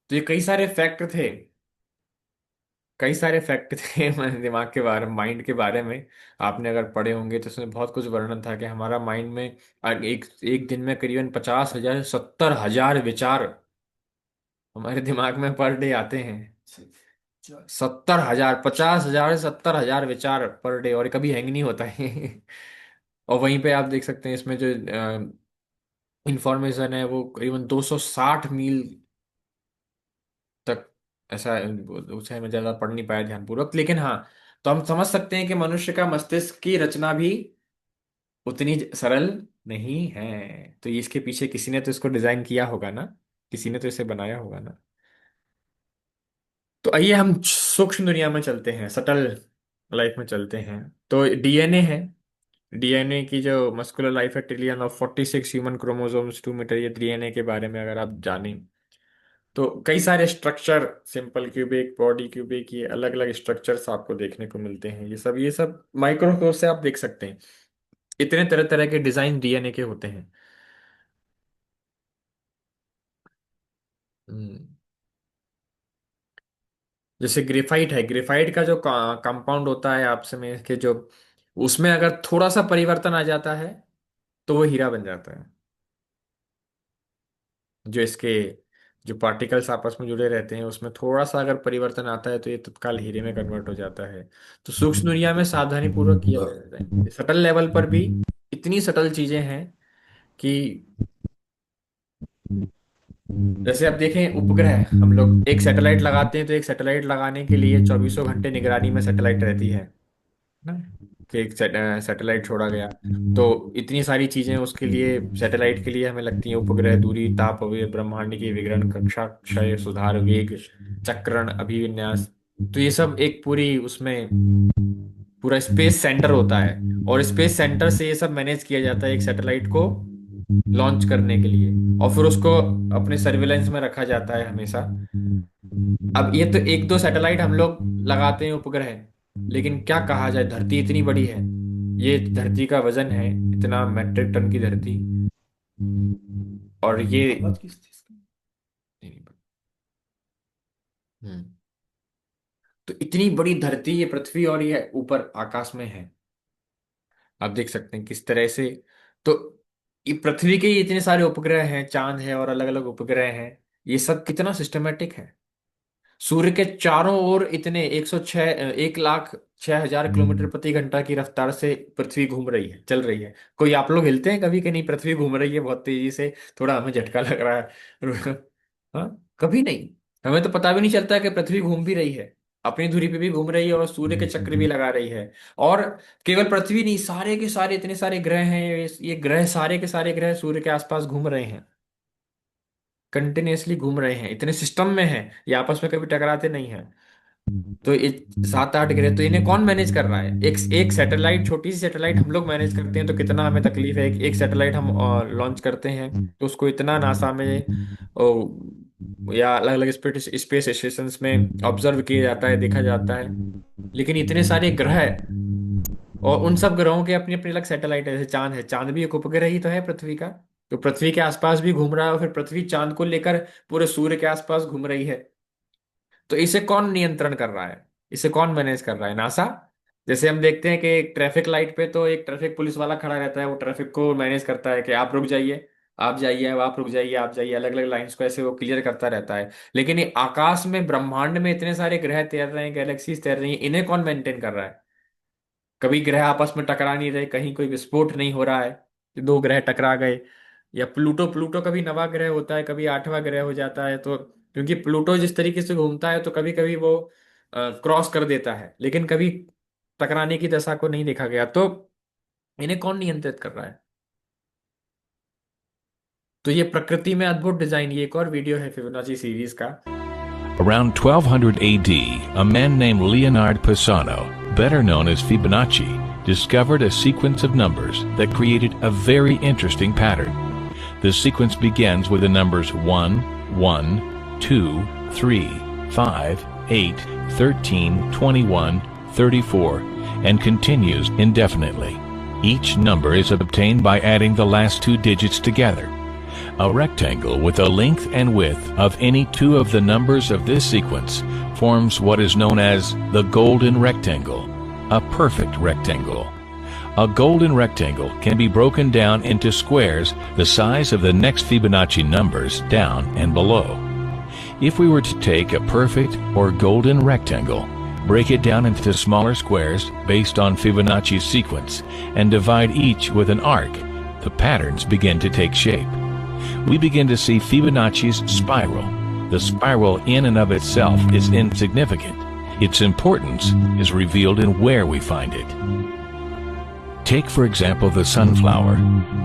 तो ये कई सारे फैक्ट थे, कई सारे फैक्ट थे हमारे दिमाग के बारे में, माइंड के बारे में। आपने अगर पढ़े होंगे तो उसमें बहुत कुछ वर्णन था कि हमारा माइंड में एक एक दिन में करीबन 50,000 70,000 विचार हमारे दिमाग में पर डे आते हैं। 70,000, 50,000 से 70,000 विचार पर डे, और कभी हैंग नहीं होता है। और वहीं पे आप देख सकते हैं इसमें जो इंफॉर्मेशन है वो करीबन 260 मील तक, ऐसा उसे मैं ज्यादा पढ़ नहीं पाया ध्यानपूर्वक, लेकिन हाँ, तो हम समझ सकते हैं कि मनुष्य का मस्तिष्क की रचना भी उतनी सरल नहीं है। तो ये इसके पीछे किसी ने तो इसको डिजाइन किया होगा ना, किसी ने तो इसे बनाया होगा ना। तो आइए हम सूक्ष्म दुनिया में चलते हैं, सटल लाइफ में चलते हैं। तो डीएनए है, डीएनए की जो मस्कुलर लाइफ है, trillion of 46 human chromosomes 2 metre, ये डीएनए के बारे में अगर आप जानें तो कई सारे structure, simple cubic, body cubic, ये अलग अलग स्ट्रक्चर्स आपको देखने को मिलते हैं। ये सब माइक्रोस्कोप से आप देख सकते हैं, इतने तरह तरह के डिजाइन डीएनए के होते हैं। हम्म, जैसे ग्रेफाइट है, ग्रेफाइट का जो कंपाउंड होता है आपसे में के जो, उसमें अगर थोड़ा सा परिवर्तन आ जाता है तो वो हीरा बन जाता है। जो इसके जो पार्टिकल्स आपस में जुड़े रहते हैं उसमें थोड़ा सा अगर परिवर्तन आता है तो ये तत्काल हीरे में कन्वर्ट हो जाता है। तो सूक्ष्म दुनिया में सावधानी पूर्वक किया जाता है, सटल लेवल पर भी इतनी सटल चीजें हैं कि जैसे आप देखें उपग्रह, हम लोग एक सैटेलाइट लगाते हैं तो एक सैटेलाइट लगाने के लिए चौबीसों घंटे निगरानी में सैटेलाइट रहती है ना, कि एक सैटेलाइट छोड़ा गया तो इतनी सारी चीजें उसके लिए, सैटेलाइट के लिए हमें लगती हैं, उपग्रह, दूरी, ताप अवयव, ब्रह्मांड की विकिरण कक्षा, क्षय, सुधार, वेग, चक्रण, अभिविन्यास। तो ये सब एक पूरी उसमें पूरा स्पेस सेंटर होता है, और स्पेस सेंटर से ये सब मैनेज किया जाता है एक सैटेलाइट को लॉन्च करने के लिए, और फिर उसको अपने सर्विलेंस में रखा जाता है हमेशा। अब ये तो एक दो सैटेलाइट हम लोग लगाते हैं उपग्रह, लेकिन क्या कहा जाए, धरती इतनी बड़ी है, ये धरती का वजन है इतना मेट्रिक टन की धरती, और ये आवाज किस चीज की? नहीं, नहीं, हम्म, तो इतनी बड़ी धरती, ये पृथ्वी, और ये ऊपर आकाश में है। आप देख सकते हैं किस तरह से, तो ये पृथ्वी के ही इतने सारे उपग्रह हैं, चांद है और अलग अलग उपग्रह हैं, ये सब कितना सिस्टमेटिक है। सूर्य के चारों ओर इतने 106 1,06,000 किलोमीटर प्रति घंटा की रफ्तार से पृथ्वी घूम रही है, चल रही है। कोई आप लोग हिलते हैं कभी कि नहीं, पृथ्वी घूम रही है बहुत तेजी से, थोड़ा हमें झटका लग रहा है। हाँ, कभी नहीं। हमें तो पता भी नहीं चलता है कि पृथ्वी घूम भी रही है, अपनी धुरी पे भी घूम रही है और सूर्य के चक्र भी लगा रही है। और केवल पृथ्वी नहीं, सारे के सारे इतने सारे ग्रह हैं, ये ग्रह, सारे के सारे ग्रह सूर्य के आसपास घूम रहे हैं, कंटिन्यूअसली घूम रहे हैं, इतने सिस्टम में हैं, ये आपस में कभी टकराते नहीं हैं। तो ये 7-8 ग्रह, तो इन्हें कौन मैनेज कर रहा है? एक एक सैटेलाइट, छोटी सी सैटेलाइट हम लोग मैनेज करते हैं तो कितना हमें तकलीफ है। एक सैटेलाइट हम लॉन्च करते हैं तो उसको इतना नासा में या अलग अलग स्पेस स्टेशन में ऑब्जर्व किया जाता है, देखा जाता है। लेकिन इतने सारे ग्रह, और उन सब ग्रहों के अपनी अपनी अलग सैटेलाइट है। जैसे चांद है, चांद भी एक उपग्रह ही तो है पृथ्वी का, तो पृथ्वी के आसपास भी घूम रहा है, और फिर पृथ्वी चांद को लेकर पूरे सूर्य के आसपास घूम रही है। तो इसे कौन नियंत्रण कर रहा है, इसे कौन मैनेज कर रहा है? नासा। जैसे हम देखते हैं कि एक ट्रैफिक लाइट पे तो एक ट्रैफिक पुलिस वाला खड़ा रहता है, वो ट्रैफिक को मैनेज करता है कि आप रुक जाइए, आप जाइए, अब आप रुक जाइए, आप जाइए, अलग अलग लाइंस को ऐसे वो क्लियर करता रहता है। लेकिन ये आकाश में, ब्रह्मांड में इतने सारे ग्रह तैर रहे हैं, गैलेक्सीज तैर रही हैं, इन्हें कौन मेंटेन कर रहा है? कभी ग्रह आपस में टकरा नहीं रहे, कहीं कोई विस्फोट नहीं हो रहा है कि दो ग्रह टकरा गए। या प्लूटो, प्लूटो कभी नवा ग्रह होता है, कभी 8वां ग्रह हो जाता है, तो क्योंकि प्लूटो जिस तरीके से घूमता है तो कभी कभी वो क्रॉस कर देता है, लेकिन कभी टकराने की दशा को नहीं देखा गया। तो इन्हें कौन नियंत्रित कर रहा है? तो ये प्रकृति में अद्भुत डिजाइन, ये एक और वीडियो है फिबोनाची सीरीज का। Around 1200 AD, a man named Leonard Pisano, better known as Fibonacci, discovered a sequence of numbers that created a very interesting pattern. The sequence begins with the numbers 1, 1, 2, 3, 5, 8, 13, 21, 34, and continues indefinitely. Each number is obtained by adding the last two digits together. A rectangle with a length and width of any two of the numbers of this sequence forms what is known as the golden rectangle, a perfect rectangle. A golden rectangle can be broken down into squares the size of the next Fibonacci numbers down and below. If we were to take a perfect or golden rectangle, break it down into smaller squares based on Fibonacci's sequence, and divide each with an arc, the patterns begin to take shape. We begin to see Fibonacci's spiral. The spiral in and of itself is insignificant. Its importance is revealed in where we find it. Take, for example, the sunflower.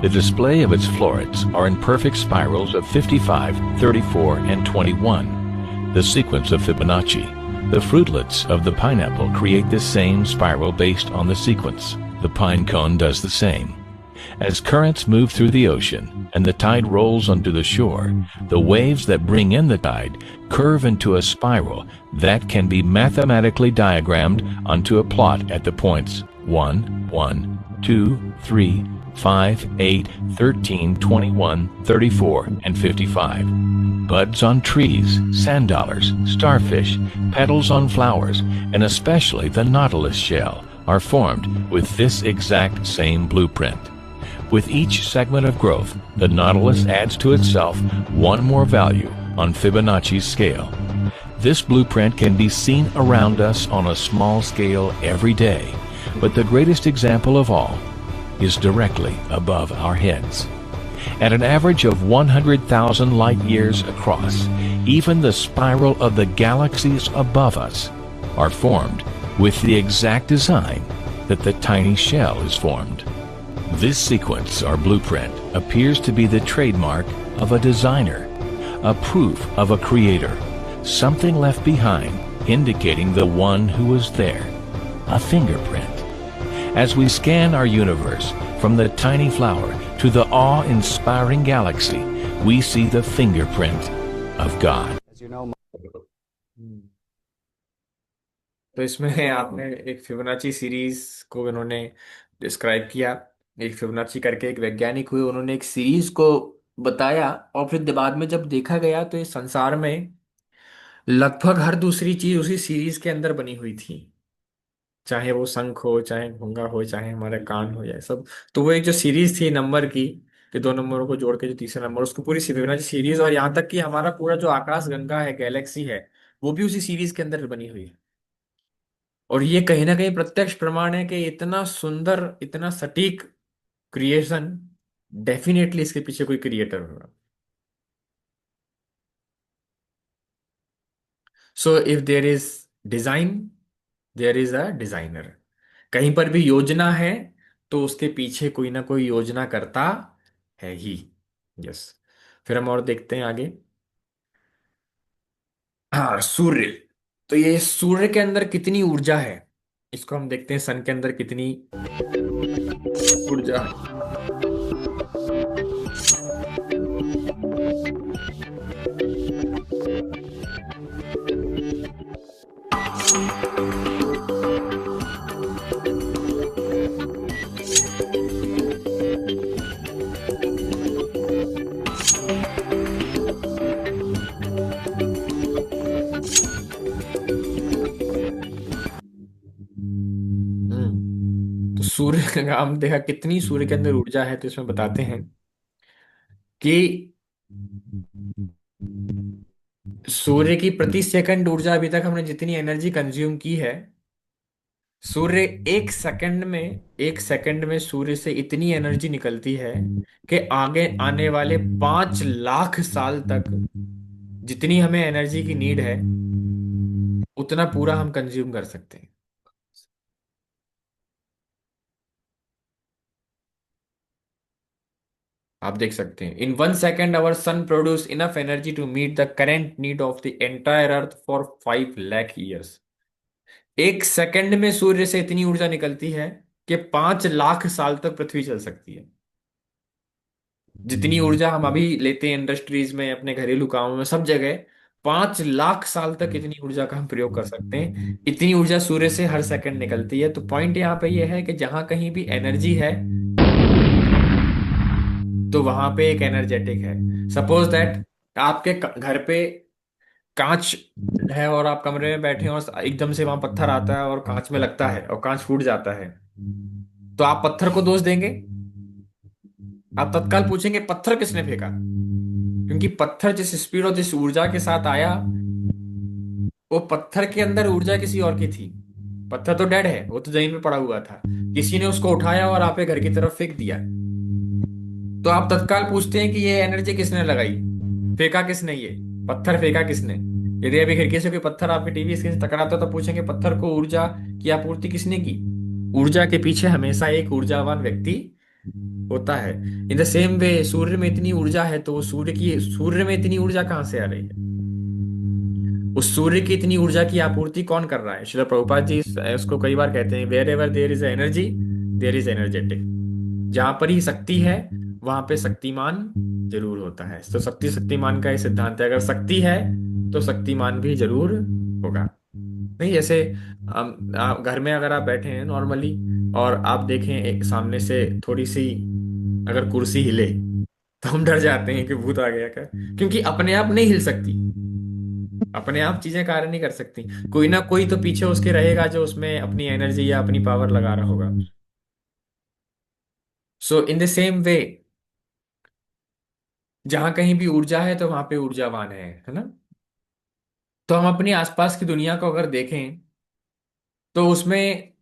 The display of its florets are in perfect spirals of 55, 34, and 21, the sequence of Fibonacci. The fruitlets of the pineapple create the same spiral based on the sequence. The pine cone does the same. As currents move through the ocean and the tide rolls onto the shore, the waves that bring in the tide curve into a spiral that can be mathematically diagrammed onto a plot at the points 1, 1, 2, 3, 5, 8, 13, 21, 34, and 55. Buds on trees, sand dollars, starfish, petals on flowers, and especially the nautilus shell are formed with this exact same blueprint. With each segment of growth, the nautilus adds to itself one more value on Fibonacci's scale. This blueprint can be seen around us on a small scale every day, but the greatest example of all is directly above our heads. At an average of 100,000 light years across, even the spiral of the galaxies above us are formed with the exact design that the tiny shell is formed. This sequence or blueprint appears to be the trademark of a designer, a proof of a creator, something left behind indicating the one who was there, a fingerprint. As we scan our universe from the tiny flower to the awe-inspiring galaxy, we see the fingerprint of God. तो इसमें आपने एक फिबोनाची सीरीज को इन्होंने डिस्क्राइब किया। एक फिबोनाची करके एक वैज्ञानिक हुए, उन्होंने एक सीरीज को बताया, और फिर बाद में जब देखा गया तो इस संसार में लगभग हर दूसरी चीज उसी सीरीज के अंदर बनी हुई थी। चाहे वो शंख हो, चाहे घोंगा हो, चाहे हमारे कान हो, या सब। तो वो एक जो सीरीज थी नंबर की, कि दो नंबरों को जोड़ के जो तीसरा नंबर, उसको पूरी फिबोनाची सीरीज, और यहाँ तक कि हमारा पूरा जो आकाश गंगा है, गैलेक्सी है, वो भी उसी सीरीज के अंदर बनी हुई है। और ये कहीं ना कहीं प्रत्यक्ष प्रमाण है कि इतना सुंदर, इतना सटीक क्रिएशन, डेफिनेटली इसके पीछे कोई क्रिएटर होगा। So if there is design, there is a designer. कहीं पर भी योजना है तो उसके पीछे कोई ना कोई योजना करता है ही। यस। फिर हम और देखते हैं आगे। हाँ, सूर्य। तो ये सूर्य के अंदर कितनी ऊर्जा है, इसको हम देखते हैं। सन के अंदर कितनी ऊर्जा है। तो सूर्य का हम देखा कितनी सूर्य के अंदर ऊर्जा है, तो इसमें बताते हैं कि सूर्य की प्रति सेकंड ऊर्जा, अभी तक हमने जितनी एनर्जी कंज्यूम की है, सूर्य एक सेकंड में सूर्य से इतनी एनर्जी निकलती है कि आगे आने वाले 5 लाख साल तक जितनी हमें एनर्जी की नीड है, उतना पूरा हम कंज्यूम कर सकते हैं। आप देख सकते हैं, in 1 second our sun produce enough energy to meet the current need of the entire earth for 5 lakh years. 1 second में सूर्य से इतनी ऊर्जा निकलती है कि 5 लाख साल तक पृथ्वी चल सकती है। जितनी ऊर्जा हम अभी लेते हैं इंडस्ट्रीज में, अपने घरेलू कामों में, सब जगह 5 लाख साल तक इतनी ऊर्जा का हम प्रयोग कर सकते हैं। इतनी ऊर्जा सूर्य से हर सेकंड निकलती है। तो पॉइंट यहाँ पे ये है कि जहां कहीं भी एनर्जी है तो वहां पे एक एनर्जेटिक है। सपोज दैट आपके घर पे कांच है और आप कमरे में बैठे हैं और एकदम से वहां पत्थर आता है और कांच में लगता है और कांच फूट जाता है, तो आप पत्थर को दोष देंगे? आप तत्काल पूछेंगे पत्थर किसने फेंका? क्योंकि पत्थर जिस स्पीड और जिस ऊर्जा के साथ आया, वो पत्थर के अंदर ऊर्जा किसी और की थी। पत्थर तो डेड है, वो तो जमीन में पड़ा हुआ था, किसी ने उसको उठाया और आपके घर की तरफ फेंक दिया। तो आप तत्काल पूछते हैं कि ये एनर्जी किसने लगाई, फेंका किसने, ये पत्थर फेंका किसने? यदि अभी खिड़की से कोई पत्थर आपके टीवी स्क्रीन से टकराता तो पूछेंगे पत्थर को ऊर्जा की आपूर्ति किसने की? ऊर्जा के पीछे हमेशा एक ऊर्जावान व्यक्ति होता है। इन द सेम वे सूर्य में इतनी ऊर्जा है तो वो सूर्य में इतनी ऊर्जा कहाँ से आ रही है? उस सूर्य की इतनी ऊर्जा की आपूर्ति कौन कर रहा है? श्रील प्रभुपाद जी उसको कई बार कहते हैं, wherever there is energy there is energetic. जहां पर ही शक्ति है वहां पे शक्तिमान जरूर होता है। तो शक्ति शक्तिमान का ये सिद्धांत है, अगर शक्ति है तो शक्तिमान भी जरूर होगा। नहीं, जैसे आप घर में अगर आप बैठे हैं नॉर्मली और आप देखें एक सामने से थोड़ी सी अगर कुर्सी हिले तो हम डर जाते हैं कि भूत आ गया क्या, क्योंकि अपने आप नहीं हिल सकती, अपने आप चीजें कार्य नहीं कर सकती। कोई ना कोई तो पीछे उसके रहेगा जो उसमें अपनी एनर्जी या अपनी पावर लगा रहा होगा। सो इन द सेम वे, जहां कहीं भी ऊर्जा है तो वहां पे ऊर्जावान है ना? तो हम अपनी आसपास की दुनिया को अगर देखें तो उसमें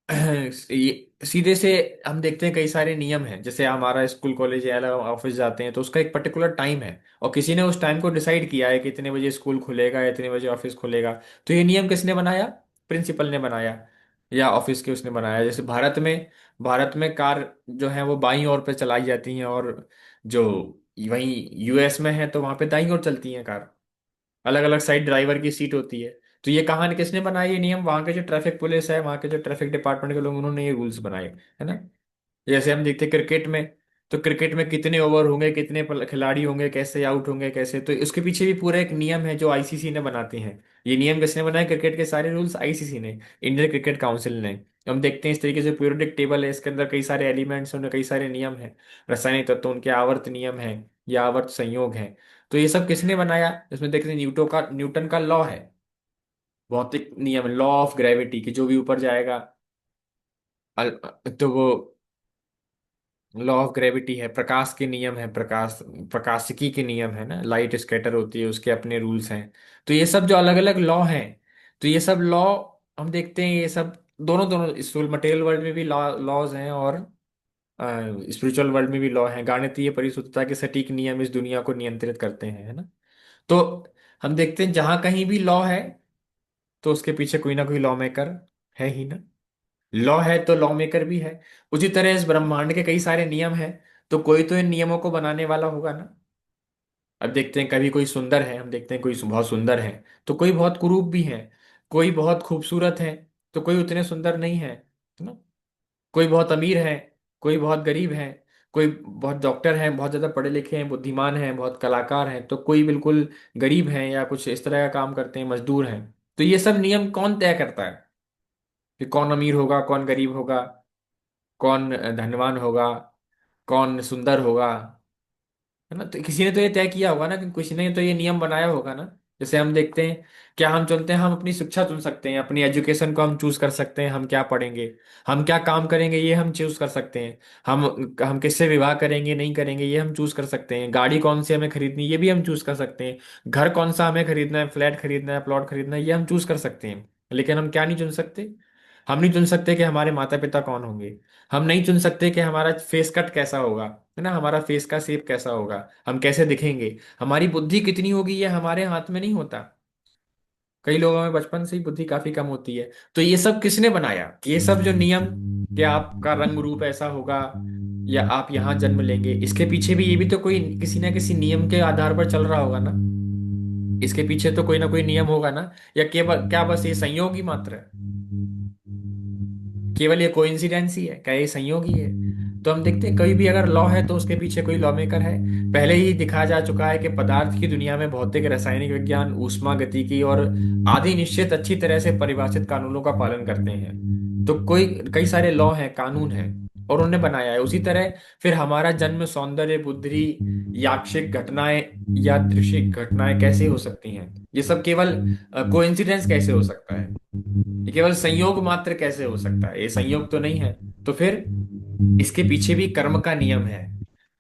सीधे से हम देखते हैं कई सारे नियम हैं। जैसे हमारा स्कूल कॉलेज या ऑफिस जाते हैं तो उसका एक पर्टिकुलर टाइम है और किसी ने उस टाइम को डिसाइड किया है कि इतने बजे स्कूल खुलेगा या इतने बजे ऑफिस खुलेगा। तो ये नियम किसने बनाया? प्रिंसिपल ने बनाया या ऑफिस के उसने बनाया। जैसे भारत में कार जो है वो बाईं ओर पे चलाई जाती हैं, और जो वहीं यूएस में है तो वहां पे दाईं ओर चलती हैं कार। अलग अलग साइड ड्राइवर की सीट होती है। तो ये कहानी किसने बनाई? ये नियम वहां के जो ट्रैफिक पुलिस है, वहां के जो ट्रैफिक डिपार्टमेंट के लोग, उन्होंने ये रूल्स बनाए, है ना? जैसे हम देखते हैं क्रिकेट में, तो क्रिकेट में कितने ओवर होंगे, कितने खिलाड़ी होंगे, कैसे आउट होंगे, कैसे, तो इसके पीछे भी पूरा एक नियम है जो आईसीसी ने बनाते हैं। ये नियम किसने बनाए? क्रिकेट के सारे रूल्स आईसीसी ने, इंडियन क्रिकेट काउंसिल ने। हम देखते हैं इस तरीके से पीरियोडिक टेबल है, इसके अंदर कई सारे एलिमेंट्स हैं, उनमें कई सारे नियम हैं। रासायनिक तत्व, उनके आवर्त नियम है या आवर्त संयोग है। तो ये सब किसने बनाया? इसमें देखते हैं न्यूटन का लॉ है, भौतिक नियम, लॉ ऑफ ग्रेविटी, कि जो भी ऊपर जाएगा तो वो लॉ ऑफ ग्रेविटी है। प्रकाश के नियम है, प्रकाशिकी के नियम है ना, लाइट स्कैटर होती है, उसके अपने रूल्स हैं। तो ये सब जो अलग अलग लॉ हैं, तो ये सब लॉ हम देखते हैं, ये सब दोनों दोनों स्थूल मटेरियल वर्ल्ड में भी लॉज हैं और स्पिरिचुअल वर्ल्ड में भी लॉ हैं। गणितीय परिशुद्धता के सटीक नियम इस दुनिया को नियंत्रित करते हैं, है ना? तो हम देखते हैं जहां कहीं भी लॉ है तो उसके पीछे कोई ना कोई लॉ मेकर है ही ना। लॉ है तो लॉ मेकर भी है। उसी तरह इस ब्रह्मांड के कई सारे नियम हैं, तो कोई तो इन नियमों को बनाने वाला होगा ना। अब देखते हैं कभी कोई सुंदर है, हम देखते हैं कोई बहुत सुंदर है तो कोई बहुत कुरूप भी है। कोई बहुत खूबसूरत है तो कोई उतने सुंदर नहीं है ना? कोई बहुत अमीर है, कोई बहुत गरीब है। कोई बहुत डॉक्टर है, बहुत ज्यादा पढ़े लिखे हैं, बुद्धिमान हैं, बहुत कलाकार हैं, तो कोई बिल्कुल गरीब हैं या कुछ इस तरह का काम करते हैं, मजदूर हैं। तो ये सब नियम कौन तय करता है कि कौन अमीर होगा, कौन गरीब होगा, कौन धनवान होगा, कौन सुंदर होगा, है ना? तो किसी ने तो ये तय किया होगा ना, कि किसी ने तो ये नियम बनाया होगा ना। जैसे हम देखते हैं, क्या हम चुनते हैं? हम अपनी शिक्षा चुन सकते हैं, अपनी एजुकेशन को हम चूज कर सकते हैं, हम क्या पढ़ेंगे, हम क्या काम करेंगे, ये हम चूज कर सकते हैं। हम किससे विवाह करेंगे, नहीं करेंगे, ये हम चूज कर सकते हैं। गाड़ी कौन सी हमें खरीदनी, ये भी हम चूज कर सकते हैं। घर कौन सा हमें खरीदना है, फ्लैट खरीदना है, प्लॉट खरीदना है, ये हम चूज कर सकते हैं। लेकिन हम क्या नहीं चुन सकते? हम नहीं चुन सकते कि हमारे माता पिता कौन होंगे। हम नहीं चुन सकते कि हमारा फेस कट कैसा होगा, है ना, हमारा फेस का शेप कैसा होगा, हम कैसे दिखेंगे, हमारी बुद्धि कितनी होगी, ये हमारे हाथ में नहीं होता। कई लोगों में बचपन से ही बुद्धि काफी कम होती है। तो ये सब किसने बनाया? ये सब जो नियम, कि आपका रंग रूप ऐसा होगा या आप यहाँ जन्म लेंगे, इसके पीछे भी ये भी तो कोई किसी ना किसी नियम के आधार पर चल रहा होगा ना। इसके पीछे तो कोई ना कोई नियम होगा ना, या केवल क्या बस ये संयोग ही मात्र है? केवल ये कोइंसिडेंस ही है, क्या ये संयोग ही है? तो हम देखते हैं, कोई भी अगर लॉ है तो उसके पीछे कोई लॉ मेकर है। पहले ही दिखाया जा चुका है कि पदार्थ की दुनिया में भौतिक, रासायनिक विज्ञान, ऊष्मा गतिकी और आदि निश्चित अच्छी तरह से परिभाषित कानूनों का पालन करते हैं। तो कोई कई सारे लॉ हैं, कानून हैं, और उन्होंने बनाया है। उसी तरह फिर हमारा जन्म, सौंदर्य, बुद्धि, यादृच्छिक घटनाएं या दृश्यिक घटनाएं कैसे हो सकती हैं? ये सब केवल कोइंसिडेंस कैसे हो सकता है? ये केवल संयोग मात्र कैसे हो सकता है? ये संयोग तो नहीं है। तो फिर इसके पीछे भी कर्म का नियम है।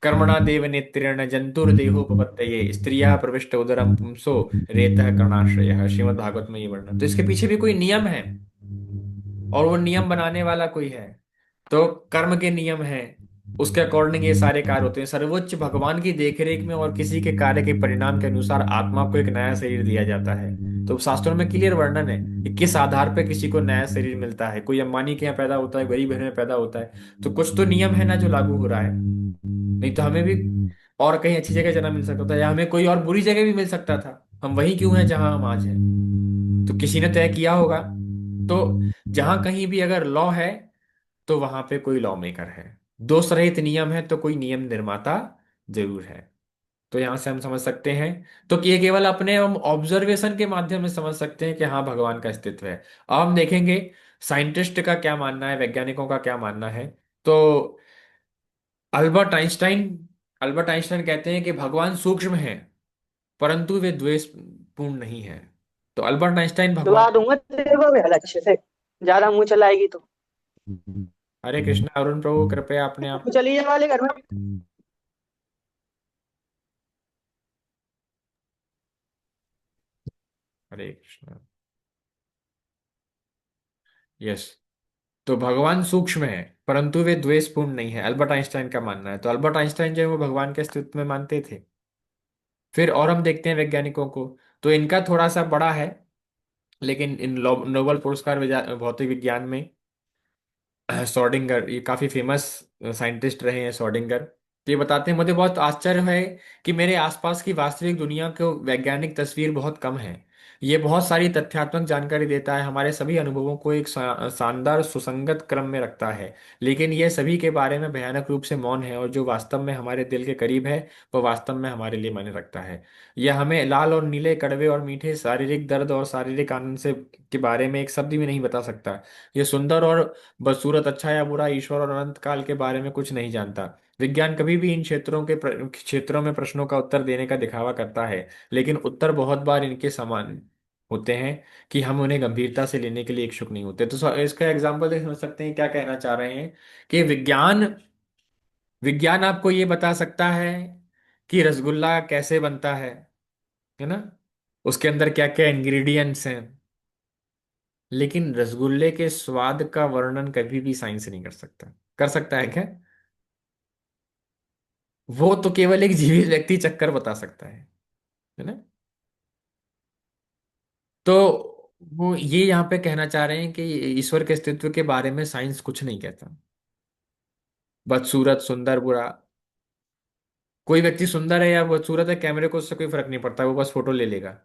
कर्मणा देव नेत्रेण जंतुर्देहोपपत्तये स्त्रियः प्रविष्ट उदरम पुंसो रेतः कर्णाश्रयः, श्रीमद् भागवत में ये वर्णन। तो इसके पीछे भी कोई नियम है, और वो नियम बनाने वाला कोई है। तो कर्म के नियम है, उसके अकॉर्डिंग ये सारे कार्य होते हैं। सर्वोच्च भगवान की देखरेख में और किसी के कार्य के परिणाम के अनुसार आत्मा को एक नया शरीर दिया जाता है। तो शास्त्रों में क्लियर वर्णन है कि किस आधार पर किसी को नया शरीर मिलता है। कोई अंबानी के यहाँ पैदा होता है, गरीब घर में पैदा होता है, तो कुछ तो नियम है ना जो लागू हो रहा है। नहीं तो हमें भी और कहीं अच्छी जगह जन्म मिल सकता था, या हमें कोई और बुरी जगह भी मिल सकता था। हम वही क्यों हैं जहां हम आज हैं? तो किसी ने तय किया होगा। तो जहां कहीं भी अगर लॉ है तो वहां पे कोई लॉ मेकर है। दोष रहित नियम है तो कोई नियम निर्माता जरूर है। तो यहां से हम समझ सकते हैं, तो कि ये केवल अपने हम ऑब्जर्वेशन के माध्यम से समझ सकते हैं कि हाँ भगवान का अस्तित्व है। अब हम देखेंगे साइंटिस्ट का क्या मानना है, वैज्ञानिकों का क्या मानना है। तो अल्बर्ट आइंस्टाइन अल्बर्ट आइंस्टाइन कहते हैं कि भगवान सूक्ष्म है, परंतु वे द्वेषपूर्ण नहीं है। तो अल्बर्ट आइंस्टाइन दुआ भगवान। दूंगा तेरे को भी अच्छे से, ज्यादा मुंह चलाएगी तो। हरे कृष्ण अरुण प्रभु, कृपया अपने आप। तू चली जा वाले घर में। हरे कृष्ण। यस। तो भगवान सूक्ष्म है, परंतु वे द्वेषपूर्ण नहीं है, अल्बर्ट आइंस्टाइन का मानना है। तो अल्बर्ट आइंस्टाइन जो है वो भगवान के अस्तित्व में मानते थे। फिर और हम देखते हैं वैज्ञानिकों को, तो इनका थोड़ा सा बड़ा है, लेकिन इन नोबेल पुरस्कार भौतिक विज्ञान में शॉर्डिंगर, ये काफी फेमस साइंटिस्ट रहे हैं शॉर्डिंगर। तो ये बताते हैं, मुझे बहुत आश्चर्य है कि मेरे आसपास की वास्तविक दुनिया को वैज्ञानिक तस्वीर बहुत कम है। ये बहुत सारी तथ्यात्मक जानकारी देता है, हमारे सभी अनुभवों को एक शानदार सुसंगत क्रम में रखता है। लेकिन ये सभी के बारे में भयानक रूप से मौन है, और जो वास्तव में हमारे दिल के करीब है वह वास्तव में हमारे लिए मायने रखता है। यह हमें लाल और नीले, कड़वे और मीठे, शारीरिक दर्द और शारीरिक आनंद से के बारे में एक शब्द भी नहीं बता सकता। ये सुंदर और बदसूरत, अच्छा या बुरा, ईश्वर और अनंत काल के बारे में कुछ नहीं जानता। विज्ञान कभी भी इन क्षेत्रों में प्रश्नों का उत्तर देने का दिखावा करता है, लेकिन उत्तर बहुत बार इनके समान होते हैं कि हम उन्हें गंभीरता से लेने के लिए इच्छुक नहीं होते। तो इसका एग्जाम्पल देख समझ सकते हैं क्या कहना चाह रहे हैं, कि विज्ञान विज्ञान आपको ये बता सकता है कि रसगुल्ला कैसे बनता है ना, उसके अंदर क्या क्या इंग्रेडिएंट्स हैं। लेकिन रसगुल्ले के स्वाद का वर्णन कभी भी साइंस नहीं कर सकता। कर सकता है क्या? वो तो केवल एक जीवित व्यक्ति चक्कर बता सकता है ना। तो वो ये यहाँ पे कहना चाह रहे हैं कि ईश्वर के अस्तित्व के बारे में साइंस कुछ नहीं कहता। बदसूरत, सुंदर, बुरा, कोई व्यक्ति सुंदर है या बदसूरत है, कैमरे को उससे कोई फर्क नहीं पड़ता, वो बस फोटो ले लेगा।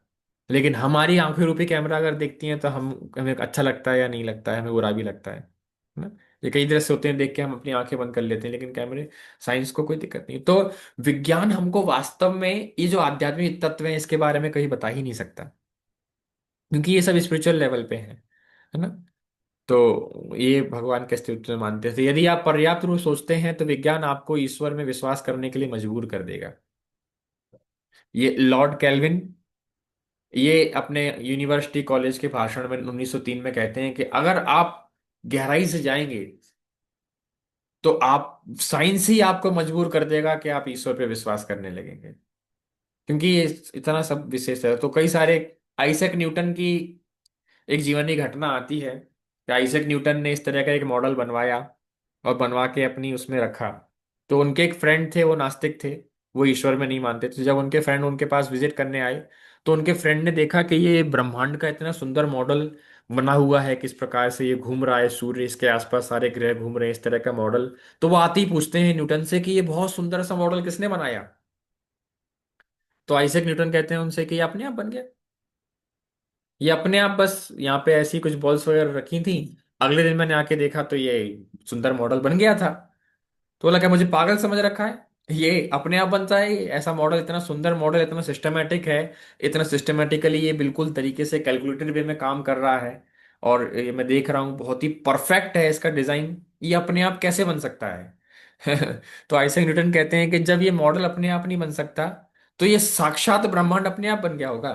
लेकिन हमारी आंखें रूपी कैमरा अगर देखती हैं तो हमें अच्छा लगता है या नहीं लगता है, हमें बुरा भी लगता है ना। ये कई दृश्य होते हैं, देख के हम अपनी आंखें बंद कर लेते हैं, लेकिन कैमरे, साइंस को कोई दिक्कत नहीं। तो विज्ञान हमको वास्तव में ये जो आध्यात्मिक तत्व है इसके बारे में कहीं बता ही नहीं सकता, क्योंकि ये सब स्पिरिचुअल लेवल पे है ना। तो ये भगवान के अस्तित्व में मानते थे। यदि आप पर्याप्त रूप से सोचते हैं तो विज्ञान आपको ईश्वर में विश्वास करने के लिए मजबूर कर देगा। ये लॉर्ड कैल्विन, ये अपने यूनिवर्सिटी कॉलेज के भाषण में 1903 में कहते हैं कि अगर आप गहराई से जाएंगे तो आप, साइंस ही आपको मजबूर कर देगा कि आप ईश्वर पे विश्वास करने लगेंगे, क्योंकि ये इतना सब विशेष है। तो कई सारे, आइजैक न्यूटन की एक जीवनी घटना आती है कि आइजैक न्यूटन ने इस तरह का एक मॉडल बनवाया और बनवा के अपनी उसमें रखा। तो उनके एक फ्रेंड थे, वो नास्तिक थे, वो ईश्वर में नहीं मानते थे। जब उनके फ्रेंड उनके पास विजिट करने आए तो उनके फ्रेंड ने देखा कि ये ब्रह्मांड का इतना सुंदर मॉडल बना हुआ है, किस प्रकार से ये घूम रहा है, सूर्य इसके आसपास सारे ग्रह घूम रहे हैं, इस तरह का मॉडल। तो वो आते ही पूछते हैं न्यूटन से कि ये बहुत सुंदर सा मॉडल किसने बनाया? तो आइजैक न्यूटन कहते हैं उनसे कि ये अपने आप बन गया, ये अपने आप बस यहाँ पे ऐसी कुछ बॉल्स वगैरह रखी थी अगले दिन मैंने आके देखा तो ये सुंदर मॉडल बन गया था। तो लगा मुझे पागल समझ रखा है, ये अपने आप बनता है, ये ऐसा मॉडल, इतना सुंदर मॉडल, इतना सिस्टमेटिक है, इतना सिस्टमेटिकली ये बिल्कुल तरीके से कैलकुलेटेड वे में काम कर रहा है, और ये मैं देख रहा हूँ बहुत ही परफेक्ट है इसका डिजाइन, ये अपने आप कैसे बन सकता है? तो आइजैक न्यूटन कहते हैं कि जब ये मॉडल अपने आप नहीं बन सकता, तो ये साक्षात ब्रह्मांड अपने आप बन गया होगा।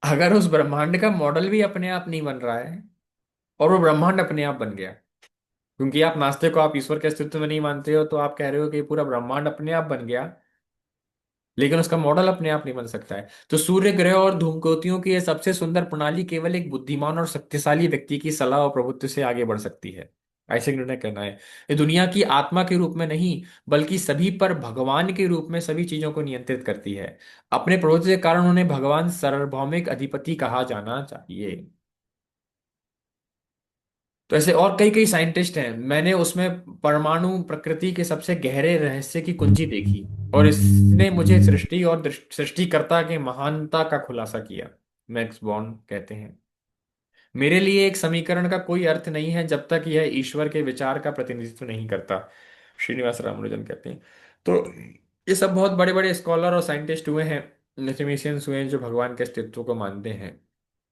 अगर उस ब्रह्मांड का मॉडल भी अपने आप नहीं बन रहा है और वो ब्रह्मांड अपने आप बन गया, क्योंकि आप नास्तिक हो, आप ईश्वर के अस्तित्व में नहीं मानते हो, तो आप कह रहे हो कि ये पूरा ब्रह्मांड अपने आप बन गया, लेकिन उसका मॉडल अपने आप नहीं बन सकता है। तो सूर्य ग्रह और धूमकेतुओं की यह सबसे सुंदर प्रणाली केवल एक बुद्धिमान और शक्तिशाली व्यक्ति की सलाह और प्रभुत्व से आगे बढ़ सकती है, ऐसे निर्णय कहना है। ये दुनिया की आत्मा के रूप में नहीं, बल्कि सभी पर भगवान के रूप में सभी चीजों को नियंत्रित करती है। अपने प्रभुत्व के कारण उन्हें भगवान सार्वभौमिक अधिपति कहा जाना चाहिए। तो ऐसे और कई कई साइंटिस्ट हैं, मैंने उसमें परमाणु प्रकृति के सबसे गहरे रहस्य की कुंजी देखी, और इसने मुझे सृष्टि और सृष्टिकर्ता के महानता का खुलासा किया। मैक्स बॉर्न कहते हैं, मेरे लिए एक समीकरण का कोई अर्थ नहीं है जब तक यह ईश्वर के विचार का प्रतिनिधित्व नहीं करता, श्रीनिवास रामानुजन कहते हैं। तो ये सब बहुत बड़े बड़े स्कॉलर और साइंटिस्ट हुए हैं, मैथमेटिशियंस हुए हैं, जो भगवान के अस्तित्व को मानते हैं।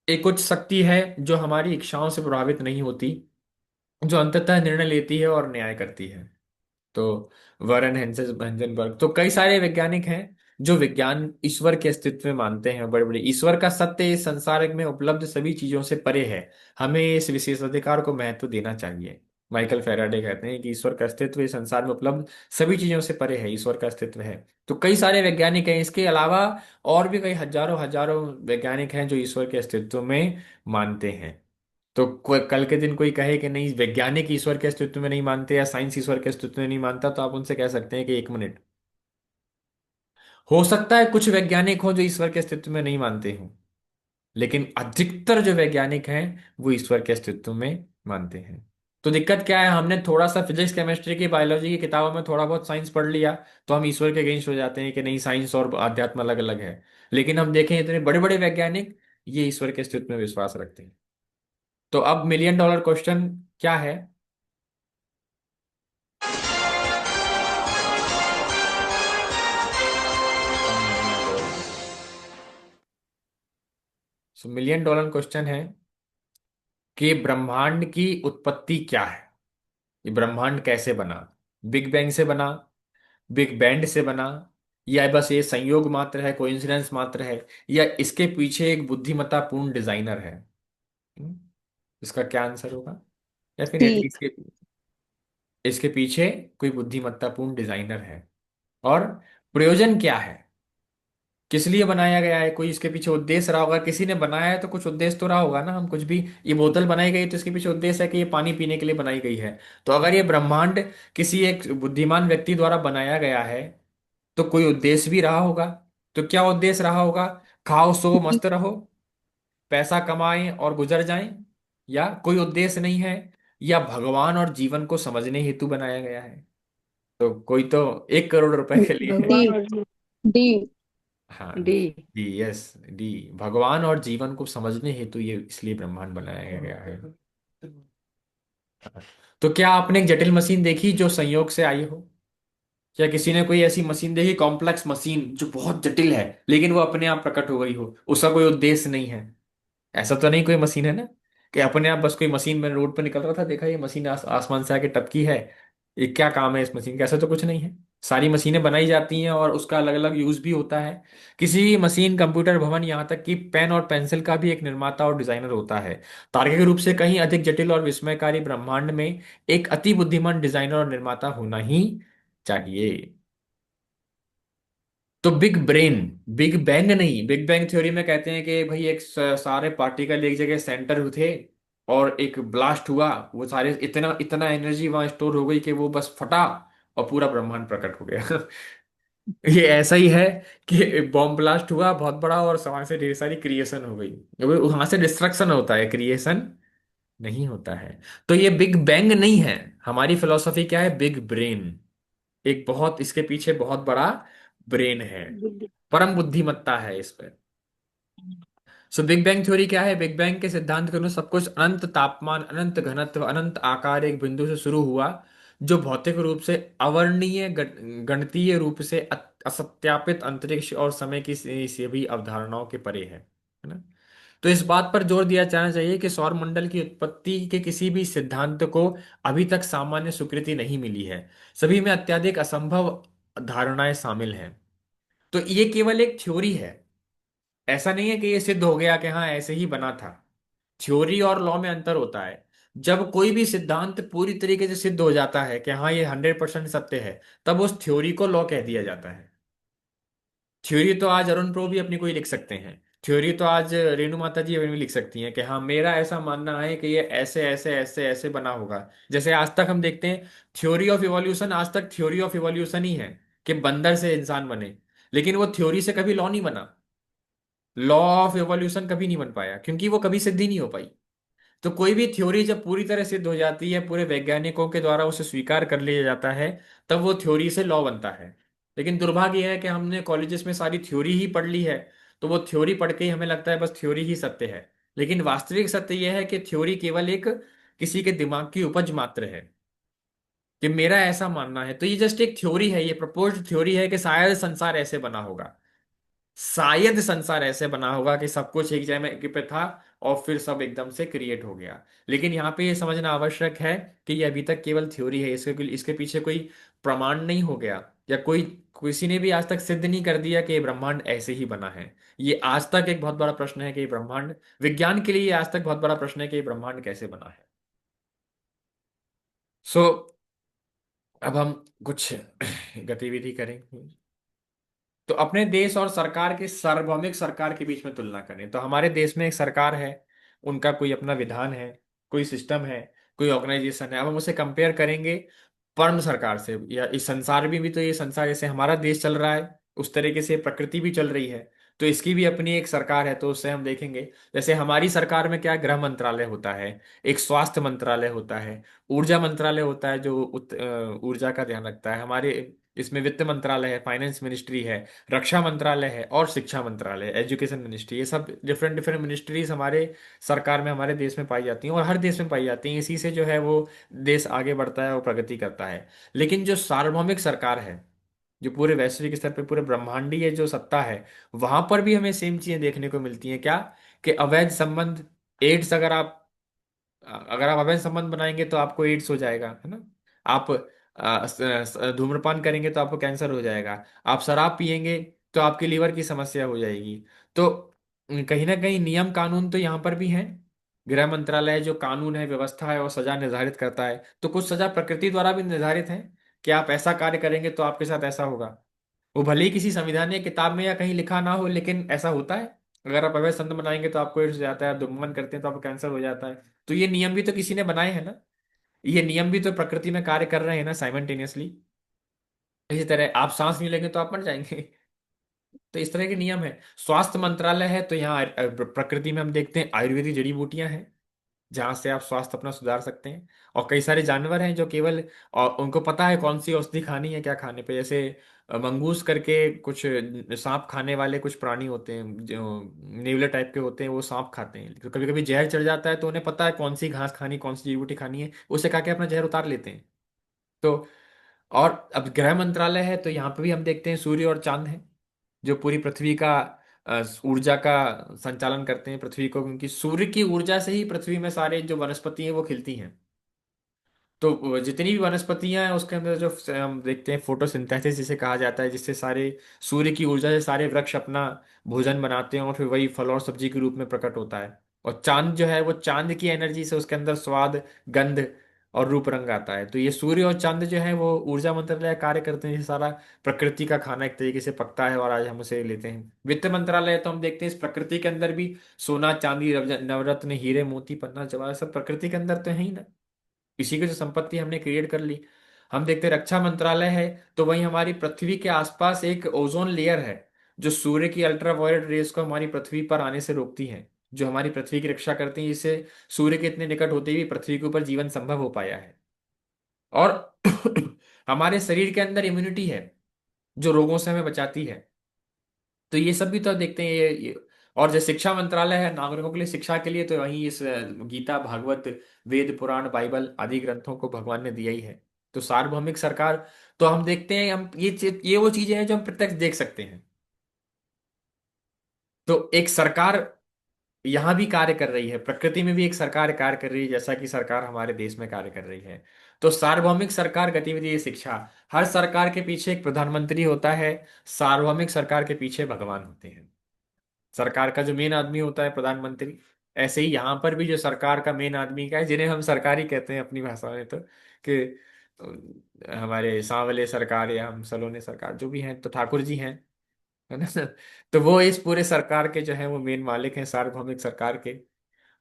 एक कुछ शक्ति है जो हमारी इच्छाओं से प्रभावित नहीं होती, जो अंततः निर्णय लेती है और न्याय करती है। तो वरन हेंजनबर्ग, तो कई सारे वैज्ञानिक हैं जो विज्ञान ईश्वर के अस्तित्व में मानते हैं, बड़े बड़े ईश्वर का सत्य इस संसार में उपलब्ध सभी चीजों से परे है, हमें इस विशेष अधिकार को महत्व देना चाहिए। माइकल फेराडे कहते हैं कि ईश्वर का अस्तित्व इस संसार में उपलब्ध सभी चीजों से परे है, ईश्वर का अस्तित्व है। तो कई सारे वैज्ञानिक हैं, इसके अलावा और भी कई हजारों हजारों वैज्ञानिक हैं जो ईश्वर के अस्तित्व में मानते हैं। तो कल के दिन कोई कहे कि नहीं, वैज्ञानिक ईश्वर के अस्तित्व में नहीं मानते या साइंस ईश्वर के अस्तित्व में नहीं मानता, तो आप उनसे कह सकते हैं कि एक मिनट, हो सकता है कुछ वैज्ञानिक हो जो ईश्वर के अस्तित्व में नहीं मानते हो, लेकिन अधिकतर जो वैज्ञानिक हैं वो ईश्वर के अस्तित्व में मानते हैं। तो दिक्कत क्या है, हमने थोड़ा सा फिजिक्स केमिस्ट्री की बायोलॉजी की किताबों में थोड़ा बहुत साइंस पढ़ लिया, तो हम ईश्वर के अगेंस्ट हो जाते हैं कि नहीं, साइंस और अध्यात्म अलग अलग है। लेकिन हम देखें इतने बड़े बड़े वैज्ञानिक ये ईश्वर के अस्तित्व में विश्वास रखते हैं। तो अब मिलियन डॉलर क्वेश्चन क्या है? सो मिलियन डॉलर क्वेश्चन है कि ब्रह्मांड की उत्पत्ति क्या है, ये ब्रह्मांड कैसे बना? बिग बैंग से बना, बिग बैंड से बना, या बस ये संयोग मात्र है, कोइंसिडेंस मात्र है, या इसके पीछे एक बुद्धिमत्तापूर्ण डिजाइनर है? हम्म, इसका क्या आंसर होगा? Definitely D. इसके इसके पीछे कोई बुद्धिमत्तापूर्ण डिजाइनर है। और प्रयोजन क्या है, किस लिए बनाया गया है, कोई इसके पीछे उद्देश्य रहा होगा, किसी ने बनाया है तो कुछ उद्देश्य तो रहा होगा ना। हम कुछ भी, ये बोतल बनाई गई तो इसके पीछे उद्देश्य है कि ये पानी पीने के लिए बनाई गई है। तो अगर ये ब्रह्मांड किसी एक बुद्धिमान व्यक्ति द्वारा बनाया गया है, तो कोई उद्देश्य भी रहा होगा। तो क्या उद्देश्य रहा होगा? खाओ सो मस्त रहो, पैसा कमाएं और गुजर जाएं, या कोई उद्देश्य नहीं है, या भगवान और जीवन को समझने हेतु बनाया गया है? तो कोई तो 1 करोड़ रुपए के लिए है। भगवान और जीव। डी। हाँ, डी। डी, यस, डी, भगवान और जीवन को समझने हेतु ये इसलिए ब्रह्मांड बनाया गया है। तो क्या आपने एक जटिल मशीन देखी जो संयोग से आई हो? क्या किसी ने कोई ऐसी मशीन देखी, कॉम्प्लेक्स मशीन जो बहुत जटिल है, लेकिन वो अपने आप प्रकट हो गई हो, उसका कोई उद्देश्य नहीं है? ऐसा तो नहीं कोई मशीन है ना, कि अपने आप बस कोई मशीन, मैंने रोड पर निकल रहा था देखा ये मशीन आसमान से आके टपकी है, ये क्या काम है इस मशीन का? ऐसा तो कुछ नहीं है। सारी मशीनें बनाई जाती हैं और उसका अलग अलग यूज भी होता है। किसी भी मशीन, कंप्यूटर, भवन, यहाँ तक कि पेन और पेंसिल का भी एक निर्माता और डिजाइनर होता है। तार्किक रूप से कहीं अधिक जटिल और विस्मयकारी ब्रह्मांड में एक अति बुद्धिमान डिजाइनर और निर्माता होना ही चाहिए। तो बिग ब्रेन, बिग बैंग नहीं, बिग बैंग थ्योरी में कहते हैं कि भाई एक सारे पार्टिकल एक जगह सेंटर थे और एक ब्लास्ट हुआ, वो सारे इतना इतना एनर्जी वहां स्टोर हो गई कि वो बस फटा और पूरा ब्रह्मांड प्रकट हो गया। ये ऐसा ही है कि बॉम्ब ब्लास्ट हुआ बहुत बड़ा और वहां से ढेर सारी क्रिएशन हो गई। वहां से डिस्ट्रक्शन होता है, क्रिएशन नहीं होता है। तो ये बिग बैंग नहीं है। हमारी फिलोसफी क्या है? बिग ब्रेन, एक बहुत, इसके पीछे बहुत बड़ा ब्रेन है, बुद्धि। परम बुद्धिमत्ता है इस पर। सो बिग बैंग थ्योरी क्या है? बिग बैंग के सिद्धांत के अनुसार सब कुछ अनंत तापमान, अनंत घनत्व, अनंत आकार एक बिंदु से शुरू हुआ, जो भौतिक रूप से अवर्णनीय, गणितीय रूप से असत्यापित अंतरिक्ष और समय की सभी अवधारणाओं के परे है ना? तो इस बात पर जोर दिया जाना चाहिए कि सौर मंडल की उत्पत्ति के किसी भी सिद्धांत को अभी तक सामान्य स्वीकृति नहीं मिली है। सभी में अत्यधिक असंभव धारणाएं शामिल हैं। तो ये केवल एक थ्योरी है। ऐसा नहीं है कि ये सिद्ध हो गया कि हाँ ऐसे ही बना था। थ्योरी और लॉ में अंतर होता है। जब कोई भी सिद्धांत पूरी तरीके से सिद्ध हो जाता है कि हाँ ये 100% सत्य है, तब उस थ्योरी को लॉ कह दिया जाता है। थ्योरी तो आज अरुण प्रो भी अपनी कोई लिख सकते हैं। थ्योरी तो आज रेणु माता जी भी लिख सकती हैं कि हाँ मेरा ऐसा मानना है कि ये ऐसे ऐसे ऐसे ऐसे बना होगा। जैसे आज तक हम देखते हैं थ्योरी ऑफ इवोल्यूशन, आज तक थ्योरी ऑफ इवोल्यूशन ही है कि बंदर से इंसान बने, लेकिन वो थ्योरी से कभी लॉ नहीं बना। लॉ ऑफ इवोल्यूशन कभी नहीं बन पाया क्योंकि वो कभी सिद्ध ही नहीं हो पाई। तो कोई भी थ्योरी जब पूरी तरह सिद्ध हो जाती है, पूरे वैज्ञानिकों के द्वारा उसे स्वीकार कर लिया जाता है, तब वो थ्योरी से लॉ बनता है। लेकिन दुर्भाग्य यह है कि हमने कॉलेजेस में सारी थ्योरी ही पढ़ ली है, तो वो थ्योरी पढ़ के ही हमें लगता है बस थ्योरी ही सत्य है। लेकिन वास्तविक सत्य यह है कि थ्योरी केवल एक किसी के दिमाग की उपज मात्र है कि मेरा ऐसा मानना है। तो ये जस्ट एक थ्योरी है, ये प्रपोज्ड थ्योरी है कि शायद संसार ऐसे बना होगा। शायद संसार ऐसे बना होगा कि सब कुछ एक जगह पे था और फिर सब एकदम से क्रिएट हो गया। लेकिन यहाँ पे ये समझना आवश्यक है कि ये अभी तक केवल थ्योरी है, इसके इसके पीछे कोई प्रमाण नहीं हो गया, या कोई किसी ने भी आज तक सिद्ध नहीं कर दिया कि ये ब्रह्मांड ऐसे ही बना है। ये आज तक एक बहुत बड़ा प्रश्न है कि ये ब्रह्मांड, विज्ञान के लिए ये आज तक बहुत बड़ा प्रश्न है कि ये ब्रह्मांड कैसे बना है। सो अब हम कुछ गतिविधि करेंगे। तो अपने देश और सरकार के, सार्वभौमिक सरकार के बीच में तुलना करें तो हमारे देश में एक सरकार है, उनका कोई अपना विधान है, कोई सिस्टम है, कोई ऑर्गेनाइजेशन है। अब हम उसे कंपेयर करेंगे परम सरकार से, या इस संसार में भी तो ये संसार जैसे हमारा देश चल रहा है उस तरीके से प्रकृति भी चल रही है, तो इसकी भी अपनी एक सरकार है। तो उससे हम देखेंगे जैसे हमारी सरकार में क्या है, गृह मंत्रालय होता है, एक स्वास्थ्य मंत्रालय होता है, ऊर्जा मंत्रालय होता है जो ऊर्जा का ध्यान रखता है हमारे, इसमें वित्त मंत्रालय है, फाइनेंस मिनिस्ट्री है, रक्षा मंत्रालय है, और शिक्षा मंत्रालय, एजुकेशन मिनिस्ट्री। ये सब डिफरेंट डिफरेंट मिनिस्ट्रीज हमारे सरकार में, हमारे देश में पाई जाती हैं, और हर देश में पाई जाती हैं। इसी से जो है वो देश आगे बढ़ता है और प्रगति करता है। लेकिन जो सार्वभौमिक सरकार है, जो पूरे वैश्विक स्तर पे पूरे ब्रह्मांडीय जो सत्ता है, वहां पर भी हमें सेम चीजें देखने को मिलती हैं। क्या? कि अवैध संबंध, एड्स, अगर आप अवैध संबंध बनाएंगे तो आपको एड्स हो जाएगा, है ना? आप धूम्रपान करेंगे तो आपको कैंसर हो जाएगा। आप शराब पिएंगे तो आपके लीवर की समस्या हो जाएगी। तो कहीं ना कहीं नियम कानून तो यहाँ पर भी हैं। गृह मंत्रालय जो कानून है, व्यवस्था है, और सजा निर्धारित करता है। तो कुछ सजा प्रकृति द्वारा भी निर्धारित है कि आप ऐसा कार्य करेंगे तो आपके साथ ऐसा होगा। वो भले ही किसी संविधान किताब में या कहीं लिखा ना हो, लेकिन ऐसा होता है। अगर आप अवैध संबंध बनाएंगे तो आपको एड्स हो जाता है, आप धूम्रपान करते हैं तो आपको कैंसर हो जाता है। तो ये नियम भी तो किसी ने बनाए हैं ना, ये नियम भी तो प्रकृति में कार्य कर रहे हैं ना साइमल्टेनियसली। इसी तरह आप सांस नहीं लेंगे तो आप मर जाएंगे। तो इस तरह के नियम है। स्वास्थ्य मंत्रालय है, तो यहाँ प्रकृति में हम देखते हैं आयुर्वेदिक जड़ी बूटियां हैं जहां से आप स्वास्थ्य अपना सुधार सकते हैं। और कई सारे जानवर हैं जो केवल, और उनको पता है कौन सी औषधि खानी है क्या खाने पे। जैसे मंगूस करके कुछ सांप खाने वाले कुछ प्राणी होते हैं जो नेवले टाइप के होते हैं, वो सांप खाते हैं। तो कभी कभी जहर चढ़ जाता है तो उन्हें पता है कौन सी घास खानी, कौन सी जड़ी बूटी खानी है, उसे खा के अपना जहर उतार लेते हैं। तो और अब गृह मंत्रालय है, तो यहाँ पे भी हम देखते हैं सूर्य और चांद है जो पूरी पृथ्वी का ऊर्जा का संचालन करते हैं पृथ्वी को, क्योंकि सूर्य की ऊर्जा से ही पृथ्वी में सारे जो वनस्पति हैं वो खिलती हैं। तो जितनी भी वनस्पतियां हैं उसके अंदर जो हम देखते हैं फोटोसिंथेसिस जिसे कहा जाता है, जिससे सारे सूर्य की ऊर्जा से सारे वृक्ष अपना भोजन बनाते हैं और फिर वही फल और सब्जी के रूप में प्रकट होता है। और चांद जो है वो चांद की एनर्जी से उसके अंदर स्वाद, गंध और रूप रंग आता है। तो ये सूर्य और चांद जो है वो ऊर्जा मंत्रालय कार्य करते हैं, जिससे सारा प्रकृति का खाना एक तरीके से पकता है और आज हम उसे लेते हैं। वित्त मंत्रालय तो हम देखते हैं इस प्रकृति के अंदर भी सोना चांदी नवरत्न हीरे मोती पन्ना जवाहर सब प्रकृति के अंदर तो है ही ना। इसी की जो संपत्ति हमने क्रिएट कर ली। हम देखते हैं रक्षा मंत्रालय है, तो वही हमारी पृथ्वी के आसपास एक ओजोन लेयर है जो सूर्य की अल्ट्रावायलेट रेस को हमारी पृथ्वी पर आने से रोकती है, जो हमारी पृथ्वी की रक्षा करती है, जिससे सूर्य के इतने निकट होते हुए पृथ्वी के ऊपर जीवन संभव हो पाया है। और हमारे शरीर के अंदर इम्यूनिटी है जो रोगों से हमें बचाती है। तो ये सब भी तो देखते हैं, ये और जो शिक्षा मंत्रालय है नागरिकों के लिए शिक्षा के लिए, तो वहीं इस गीता, भागवत, वेद, पुराण, बाइबल आदि ग्रंथों को भगवान ने दिया ही है। तो सार्वभौमिक सरकार, तो हम देखते हैं, हम ये वो चीजें हैं जो हम प्रत्यक्ष देख सकते हैं। तो एक सरकार यहां भी कार्य कर रही है, प्रकृति में भी एक सरकार कार्य कर रही है, जैसा कि सरकार हमारे देश में कार्य कर रही है। तो सार्वभौमिक सरकार गतिविधि ये शिक्षा, हर सरकार के पीछे एक प्रधानमंत्री होता है, सार्वभौमिक सरकार के पीछे भगवान होते हैं। सरकार का जो मेन आदमी होता है प्रधानमंत्री, ऐसे ही यहाँ पर भी जो सरकार का मेन आदमी का है, जिन्हें हम सरकारी कहते हैं अपनी भाषा में, तो कि हमारे सांवले सरकार या हम सलोने सरकार जो भी हैं, तो ठाकुर जी हैं, है ना। तो वो इस पूरे सरकार के जो है वो मेन मालिक हैं, सार्वभौमिक सरकार के।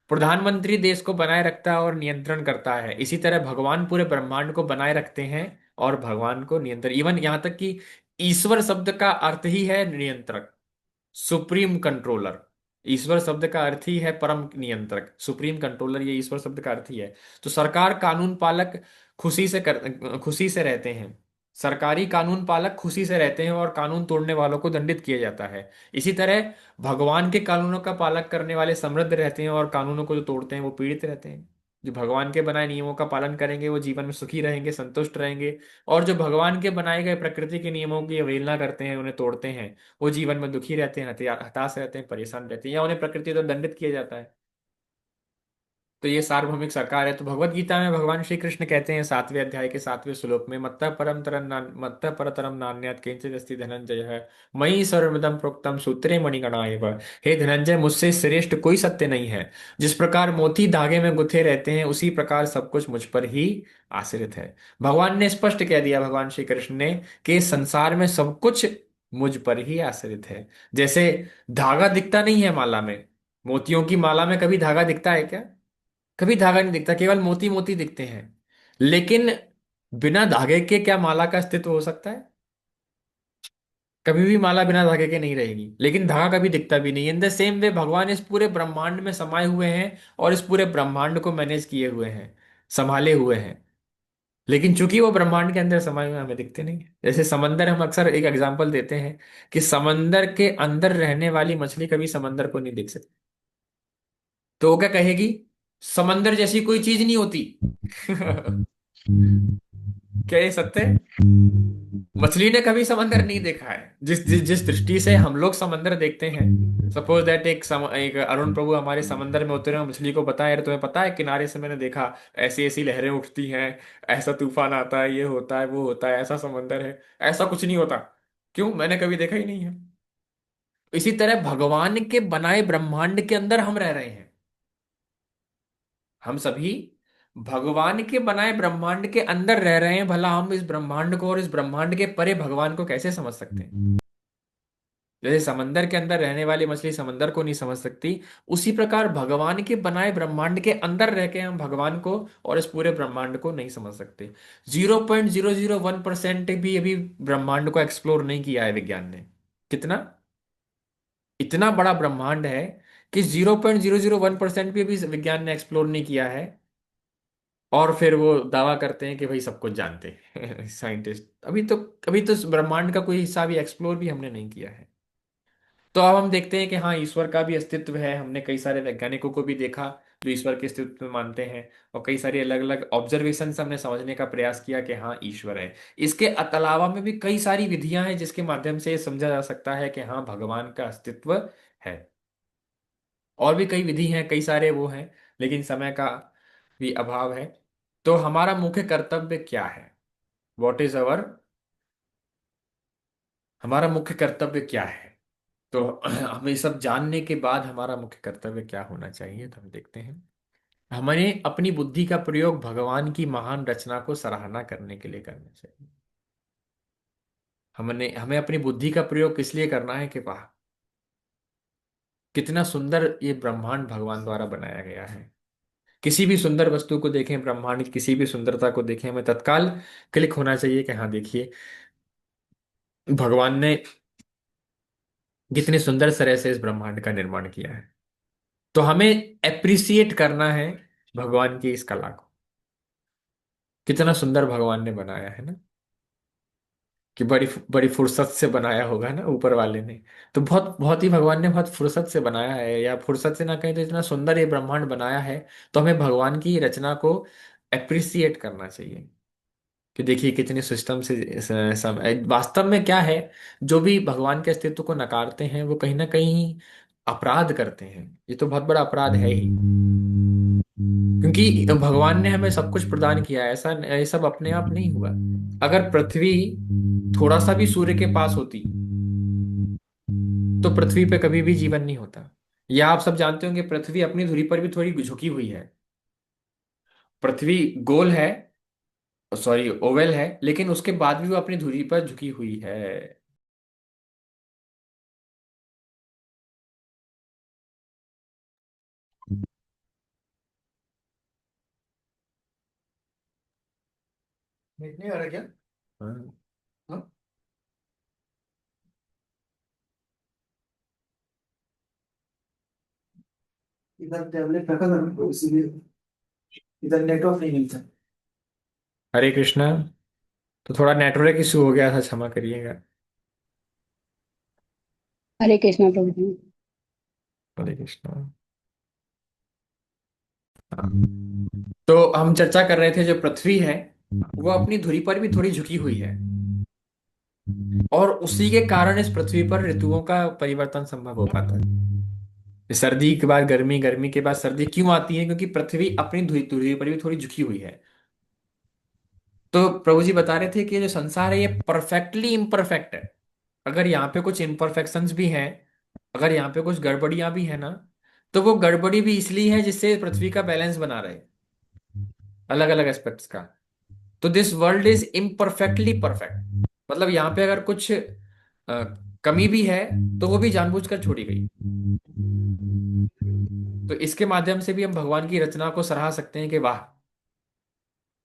प्रधानमंत्री देश को बनाए रखता है और नियंत्रण करता है। इसी तरह भगवान पूरे ब्रह्मांड को बनाए रखते हैं और भगवान को नियंत्रण, इवन यहाँ तक कि ईश्वर शब्द का अर्थ ही है नियंत्रक, सुप्रीम कंट्रोलर। ईश्वर शब्द का अर्थ ही है परम नियंत्रक, सुप्रीम कंट्रोलर, ये ईश्वर शब्द का अर्थ ही है। तो सरकार कानून पालक खुशी से रहते हैं। सरकारी कानून पालक खुशी से रहते हैं और कानून तोड़ने वालों को दंडित किया जाता है। इसी तरह भगवान के कानूनों का पालन करने वाले समृद्ध रहते हैं और कानूनों को जो तोड़ते हैं वो पीड़ित रहते हैं। जो भगवान के बनाए नियमों का पालन करेंगे वो जीवन में सुखी रहेंगे, संतुष्ट रहेंगे। और जो भगवान के बनाए गए प्रकृति के नियमों की अवहेलना करते हैं, उन्हें तोड़ते हैं, वो जीवन में दुखी रहते हैं, हताश रहते हैं, परेशान रहते हैं, या उन्हें प्रकृति तो दंडित किया जाता है। तो ये सार्वभौमिक सरकार है। तो भगवत गीता में भगवान श्री कृष्ण कहते हैं 7वें अध्याय के 7वें श्लोक में, मत्तः परतरम नान्यत् किंचित् अस्ति धनंजय है, मयि सर्वमिदं प्रोक्तम सूत्रे मणिगणा एव। हे धनंजय, मुझसे श्रेष्ठ कोई सत्य नहीं है। जिस प्रकार मोती धागे में गुथे रहते हैं, उसी प्रकार सब कुछ मुझ पर ही आश्रित है। भगवान ने स्पष्ट कह दिया, भगवान श्री कृष्ण ने, कि संसार में सब कुछ मुझ पर ही आश्रित है। जैसे धागा दिखता नहीं है माला में, मोतियों की माला में कभी धागा दिखता है क्या? कभी धागा नहीं दिखता, केवल मोती मोती दिखते हैं। लेकिन बिना धागे के क्या माला का अस्तित्व हो सकता है? कभी भी माला बिना धागे के नहीं रहेगी, लेकिन धागा कभी दिखता भी नहीं। इन द सेम वे भगवान इस पूरे ब्रह्मांड में समाये हुए हैं और इस पूरे ब्रह्मांड को मैनेज किए हुए हैं, संभाले हुए हैं। लेकिन चूंकि वो ब्रह्मांड के अंदर समाये हुए हमें दिखते नहीं है। जैसे समंदर, हम अक्सर एक एग्जांपल देते हैं कि समंदर के अंदर रहने वाली मछली कभी समंदर को नहीं देख सकती। तो वो क्या कहेगी? समंदर जैसी कोई चीज नहीं होती। क्या ये सत्य है? मछली ने कभी समंदर नहीं देखा है। जिस दृष्टि से हम लोग समंदर देखते हैं, सपोज दैट एक अरुण प्रभु हमारे समंदर में उतरे और मछली को बताया, अरे तुम्हें पता है किनारे से मैंने देखा, ऐसी ऐसी लहरें उठती हैं, ऐसा तूफान आता है, ये होता है, वो होता है, ऐसा समंदर है। ऐसा कुछ नहीं होता। क्यों? मैंने कभी देखा ही नहीं है। इसी तरह भगवान के बनाए ब्रह्मांड के अंदर हम रह रहे हैं। हम सभी भगवान के बनाए ब्रह्मांड के अंदर रह रहे हैं। भला हम इस ब्रह्मांड को और इस ब्रह्मांड के परे भगवान को कैसे समझ सकते हैं? जैसे समंदर के अंदर रहने वाली मछली समंदर को नहीं समझ सकती, उसी प्रकार भगवान के बनाए ब्रह्मांड के अंदर रह के हम भगवान को और इस पूरे ब्रह्मांड को नहीं समझ सकते। 0.001% भी अभी ब्रह्मांड को एक्सप्लोर नहीं किया है विज्ञान ने। कितना? इतना बड़ा ब्रह्मांड है कि 0.001% भी अभी विज्ञान ने एक्सप्लोर नहीं किया है। और फिर वो दावा करते हैं कि भाई सब कुछ जानते हैं साइंटिस्ट। अभी तो इस ब्रह्मांड का कोई हिस्सा भी एक्सप्लोर भी हमने नहीं किया है। तो अब हम देखते हैं कि हाँ, ईश्वर का भी अस्तित्व है। हमने कई सारे वैज्ञानिकों को भी देखा जो ईश्वर के अस्तित्व में मानते हैं, और कई सारी अलग अलग ऑब्जर्वेशन से हमने समझने का प्रयास किया कि हाँ, ईश्वर है। इसके अलावा में भी कई सारी विधियां हैं जिसके माध्यम से ये समझा जा सकता है कि हाँ, भगवान का अस्तित्व है। और भी कई विधि हैं, कई सारे वो हैं, लेकिन समय का भी अभाव है। तो हमारा मुख्य कर्तव्य क्या है? वॉट इज अवर हमारा मुख्य कर्तव्य क्या है? तो हमें सब जानने के बाद हमारा मुख्य कर्तव्य क्या होना चाहिए, तो हम देखते हैं। हमें अपनी बुद्धि का प्रयोग भगवान की महान रचना को सराहना करने के लिए करना चाहिए। हमें अपनी बुद्धि का प्रयोग किस लिए करना है कि वाह, कितना सुंदर ये ब्रह्मांड भगवान द्वारा बनाया गया है। किसी भी सुंदर वस्तु को देखें, ब्रह्मांड की किसी भी सुंदरता को देखें, हमें तत्काल क्लिक होना चाहिए कि हाँ, देखिए भगवान ने कितने सुंदर तरह से इस ब्रह्मांड का निर्माण किया है। तो हमें एप्रिसिएट करना है भगवान की इस कला को। कितना सुंदर भगवान ने बनाया है ना। कि बड़ी बड़ी फुर्सत से बनाया होगा ना ऊपर वाले ने। तो बहुत बहुत ही भगवान ने बहुत फुर्सत से बनाया है, या फुर्सत से ना कहीं तो इतना सुंदर ये ब्रह्मांड बनाया है। तो हमें भगवान की रचना को अप्रिसिएट करना चाहिए कि देखिए कितने सिस्टम से वास्तव में क्या है। जो भी भगवान के अस्तित्व को नकारते हैं वो कहीं ना कहीं अपराध करते हैं। ये तो बहुत बड़ा अपराध है ही, क्योंकि भगवान ने हमें सब कुछ प्रदान किया है। ऐसा ये सब अपने आप नहीं हुआ। अगर पृथ्वी थोड़ा सा भी सूर्य के पास होती तो पृथ्वी पे कभी भी जीवन नहीं होता। या आप सब जानते होंगे पृथ्वी अपनी धुरी पर भी थोड़ी झुकी हुई है। पृथ्वी गोल है, सॉरी ओवल है, लेकिन उसके बाद भी वो अपनी धुरी पर झुकी हुई है। नहीं आ रहा क्या? हाँ। हाँ? इधर टैबलेट रखा था ना, तो इसीलिए इधर नेटवर्क नहीं मिलता। हरे कृष्णा। तो थोड़ा नेटवर्क इशू हो गया था, क्षमा करिएगा। हरे कृष्णा प्रभु जी। हरे कृष्णा। हाँ। तो हम चर्चा कर रहे थे जो पृथ्वी है वो अपनी धुरी पर भी थोड़ी झुकी हुई है, और उसी के कारण इस पृथ्वी पर ऋतुओं का परिवर्तन संभव हो पाता है। सर्दी के बाद गर्मी, गर्मी के बाद सर्दी क्यों आती है? क्योंकि पृथ्वी अपनी धुरी धुरी पर भी थोड़ी झुकी हुई है। तो प्रभु जी बता रहे थे कि जो संसार है ये परफेक्टली इम्परफेक्ट है। अगर यहाँ पे कुछ इम्परफेक्शंस भी हैं, अगर यहाँ पे कुछ गड़बड़ियां भी है ना, तो वो गड़बड़ी भी इसलिए है जिससे पृथ्वी का बैलेंस बना रहे, अलग अलग एस्पेक्ट्स का। तो this world is imperfectly perfect. मतलब यहाँ पे अगर कुछ कमी भी है तो वो भी जानबूझकर छोड़ी गई। तो इसके माध्यम से भी हम भगवान की रचना को सराह सकते हैं कि वाह,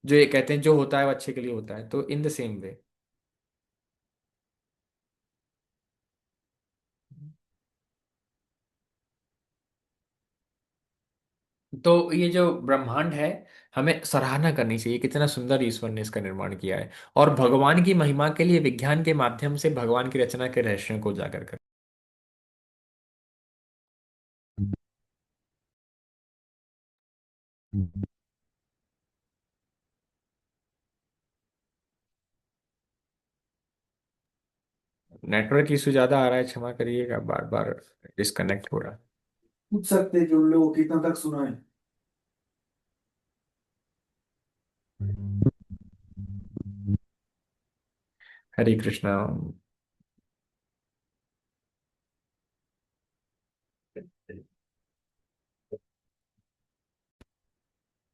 जो ये कहते हैं जो होता है वो अच्छे के लिए होता है। तो इन द सेम वे, तो ये जो ब्रह्मांड है हमें सराहना करनी चाहिए, कितना सुंदर ईश्वर ने इसका निर्माण किया है। और भगवान की महिमा के लिए विज्ञान के माध्यम से भगवान की रचना के रहस्यों को उजागर कर। नेटवर्क इशू ज्यादा आ रहा है, क्षमा करिएगा, बार बार डिस्कनेक्ट हो रहा है। पूछ सकते जो लोग कितना तक सुना है। हरे कृष्णा।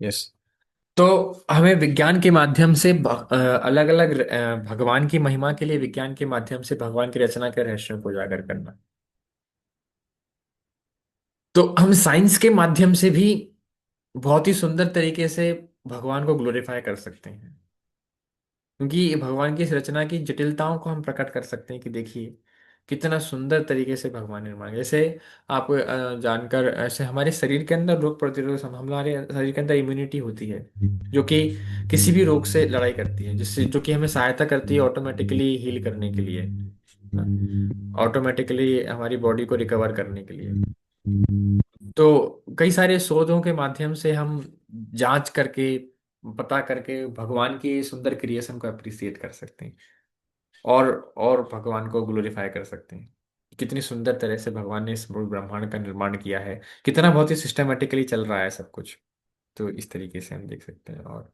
यस। तो हमें विज्ञान के माध्यम से अलग अलग भगवान की महिमा के लिए विज्ञान के माध्यम से भगवान की रचना के रहस्यों को उजागर करना। तो हम साइंस के माध्यम से भी बहुत ही सुंदर तरीके से भगवान को ग्लोरीफाई कर सकते हैं, क्योंकि भगवान की इस रचना की जटिलताओं को हम प्रकट कर सकते हैं कि देखिए कितना सुंदर तरीके से भगवान ने निर्माण। जैसे आप जानकर, ऐसे हमारे शरीर के अंदर रोग प्रतिरोधक हमारे शरीर के अंदर इम्यूनिटी होती है जो कि किसी भी रोग से लड़ाई करती है, जिससे जो कि हमें सहायता करती है ऑटोमेटिकली हील करने के लिए, ऑटोमेटिकली हमारी बॉडी को रिकवर करने के लिए। तो कई सारे शोधों के माध्यम से हम जांच करके, पता करके भगवान की सुंदर क्रिएशन को अप्रिसिएट कर सकते हैं, और भगवान को ग्लोरीफाई कर सकते हैं। कितनी सुंदर तरह से भगवान ने इस ब्रह्मांड का निर्माण किया है, कितना बहुत ही सिस्टमेटिकली चल रहा है सब कुछ। तो इस तरीके से हम देख सकते हैं। और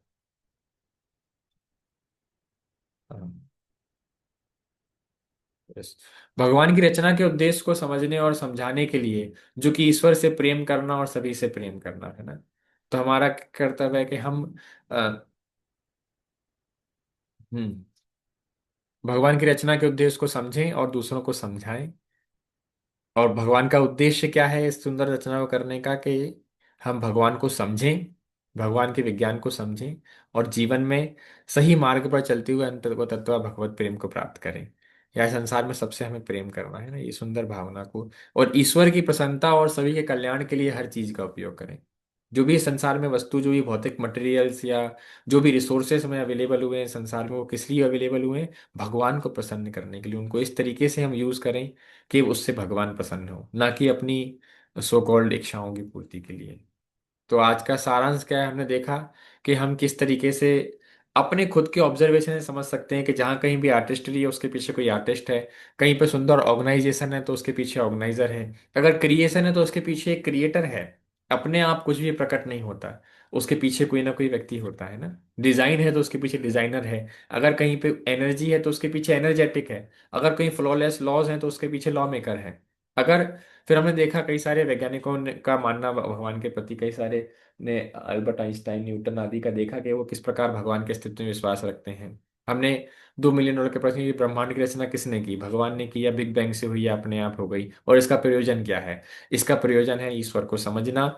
यस, भगवान की रचना के उद्देश्य को समझने और समझाने के लिए, जो कि ईश्वर से प्रेम करना और सभी से प्रेम करना है ना, तो हमारा कर्तव्य है कि हम अ, हम्म भगवान की रचना के उद्देश्य को समझें और दूसरों को समझाएं। और भगवान का उद्देश्य क्या है इस सुंदर रचना को करने का, कि हम भगवान को समझें, भगवान के विज्ञान को समझें, और जीवन में सही मार्ग पर चलते हुए अंत को तत्व भगवत प्रेम को प्राप्त करें। यह संसार में सबसे हमें प्रेम करना है ना, ये सुंदर भावना को, और ईश्वर की प्रसन्नता और सभी के कल्याण के लिए हर चीज का उपयोग करें। जो भी संसार में वस्तु, जो भी भौतिक मटेरियल्स या जो भी रिसोर्सेस हमें अवेलेबल हुए हैं संसार में, वो किस लिए अवेलेबल हुए हैं? भगवान को प्रसन्न करने के लिए। उनको इस तरीके से हम यूज करें कि उससे भगवान प्रसन्न हो, ना कि अपनी सो कॉल्ड इच्छाओं की पूर्ति के लिए। तो आज का सारांश क्या है? हमने देखा कि हम किस तरीके से अपने खुद के ऑब्जर्वेशन से समझ सकते हैं कि जहाँ कहीं भी आर्टिस्ट्री है उसके पीछे कोई आर्टिस्ट है, कहीं पे सुंदर ऑर्गेनाइजेशन है तो उसके पीछे ऑर्गेनाइजर है, अगर क्रिएशन है तो उसके पीछे एक क्रिएटर है। अपने आप कुछ भी प्रकट नहीं होता, उसके पीछे कोई ना कोई व्यक्ति होता है ना। डिजाइन है तो उसके पीछे डिजाइनर है। अगर कहीं पे एनर्जी है तो उसके पीछे एनर्जेटिक है। अगर कहीं फ्लॉलेस लॉज हैं तो उसके पीछे लॉ मेकर है। अगर फिर हमने देखा कई सारे वैज्ञानिकों का मानना भगवान के प्रति, कई सारे ने अल्बर्ट आइंस्टाइन, न्यूटन आदि का देखा कि वो किस प्रकार भगवान के अस्तित्व में विश्वास रखते हैं। हमने $2 मिलियन के प्रश्न, ये ब्रह्मांड की रचना किसने की? भगवान ने की, या बिग बैंग से हुई, या अपने आप हो गई? और इसका प्रयोजन क्या है? इसका प्रयोजन है ईश्वर को समझना।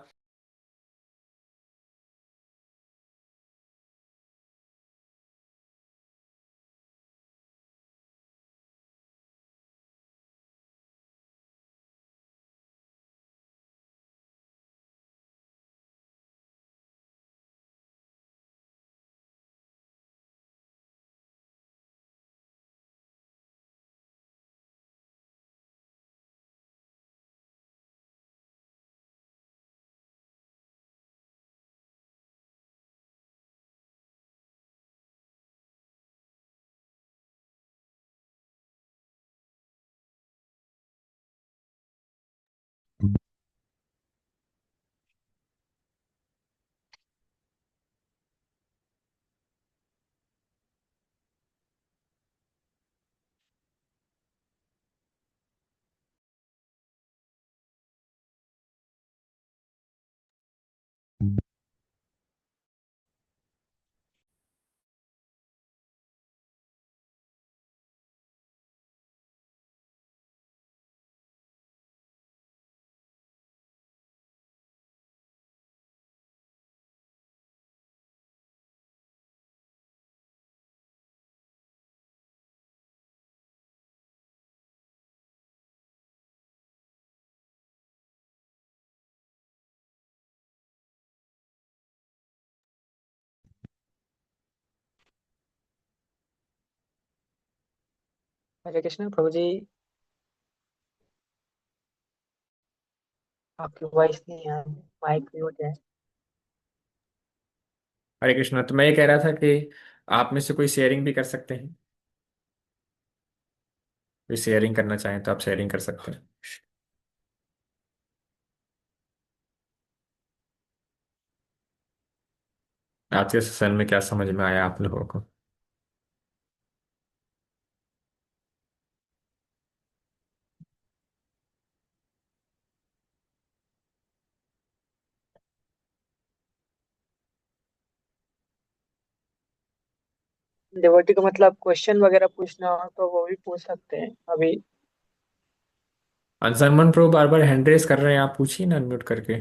हरे कृष्ण प्रभु जी। आपकी वॉइस नहीं आ रही, माइक म्यूट है। हरे कृष्णा। तो मैं ये कह रहा था कि आप में से कोई शेयरिंग भी कर सकते हैं। कोई शेयरिंग करना चाहें तो आप शेयरिंग कर सकते हैं। आज के सेशन में क्या समझ में आया आप लोगों को? डिवोटी को मतलब क्वेश्चन वगैरह पूछना हो तो वो भी पूछ सकते हैं अभी। अनसरमन प्रो बार बार हैंड रेस कर रहे हैं, आप पूछिए ना अनम्यूट करके।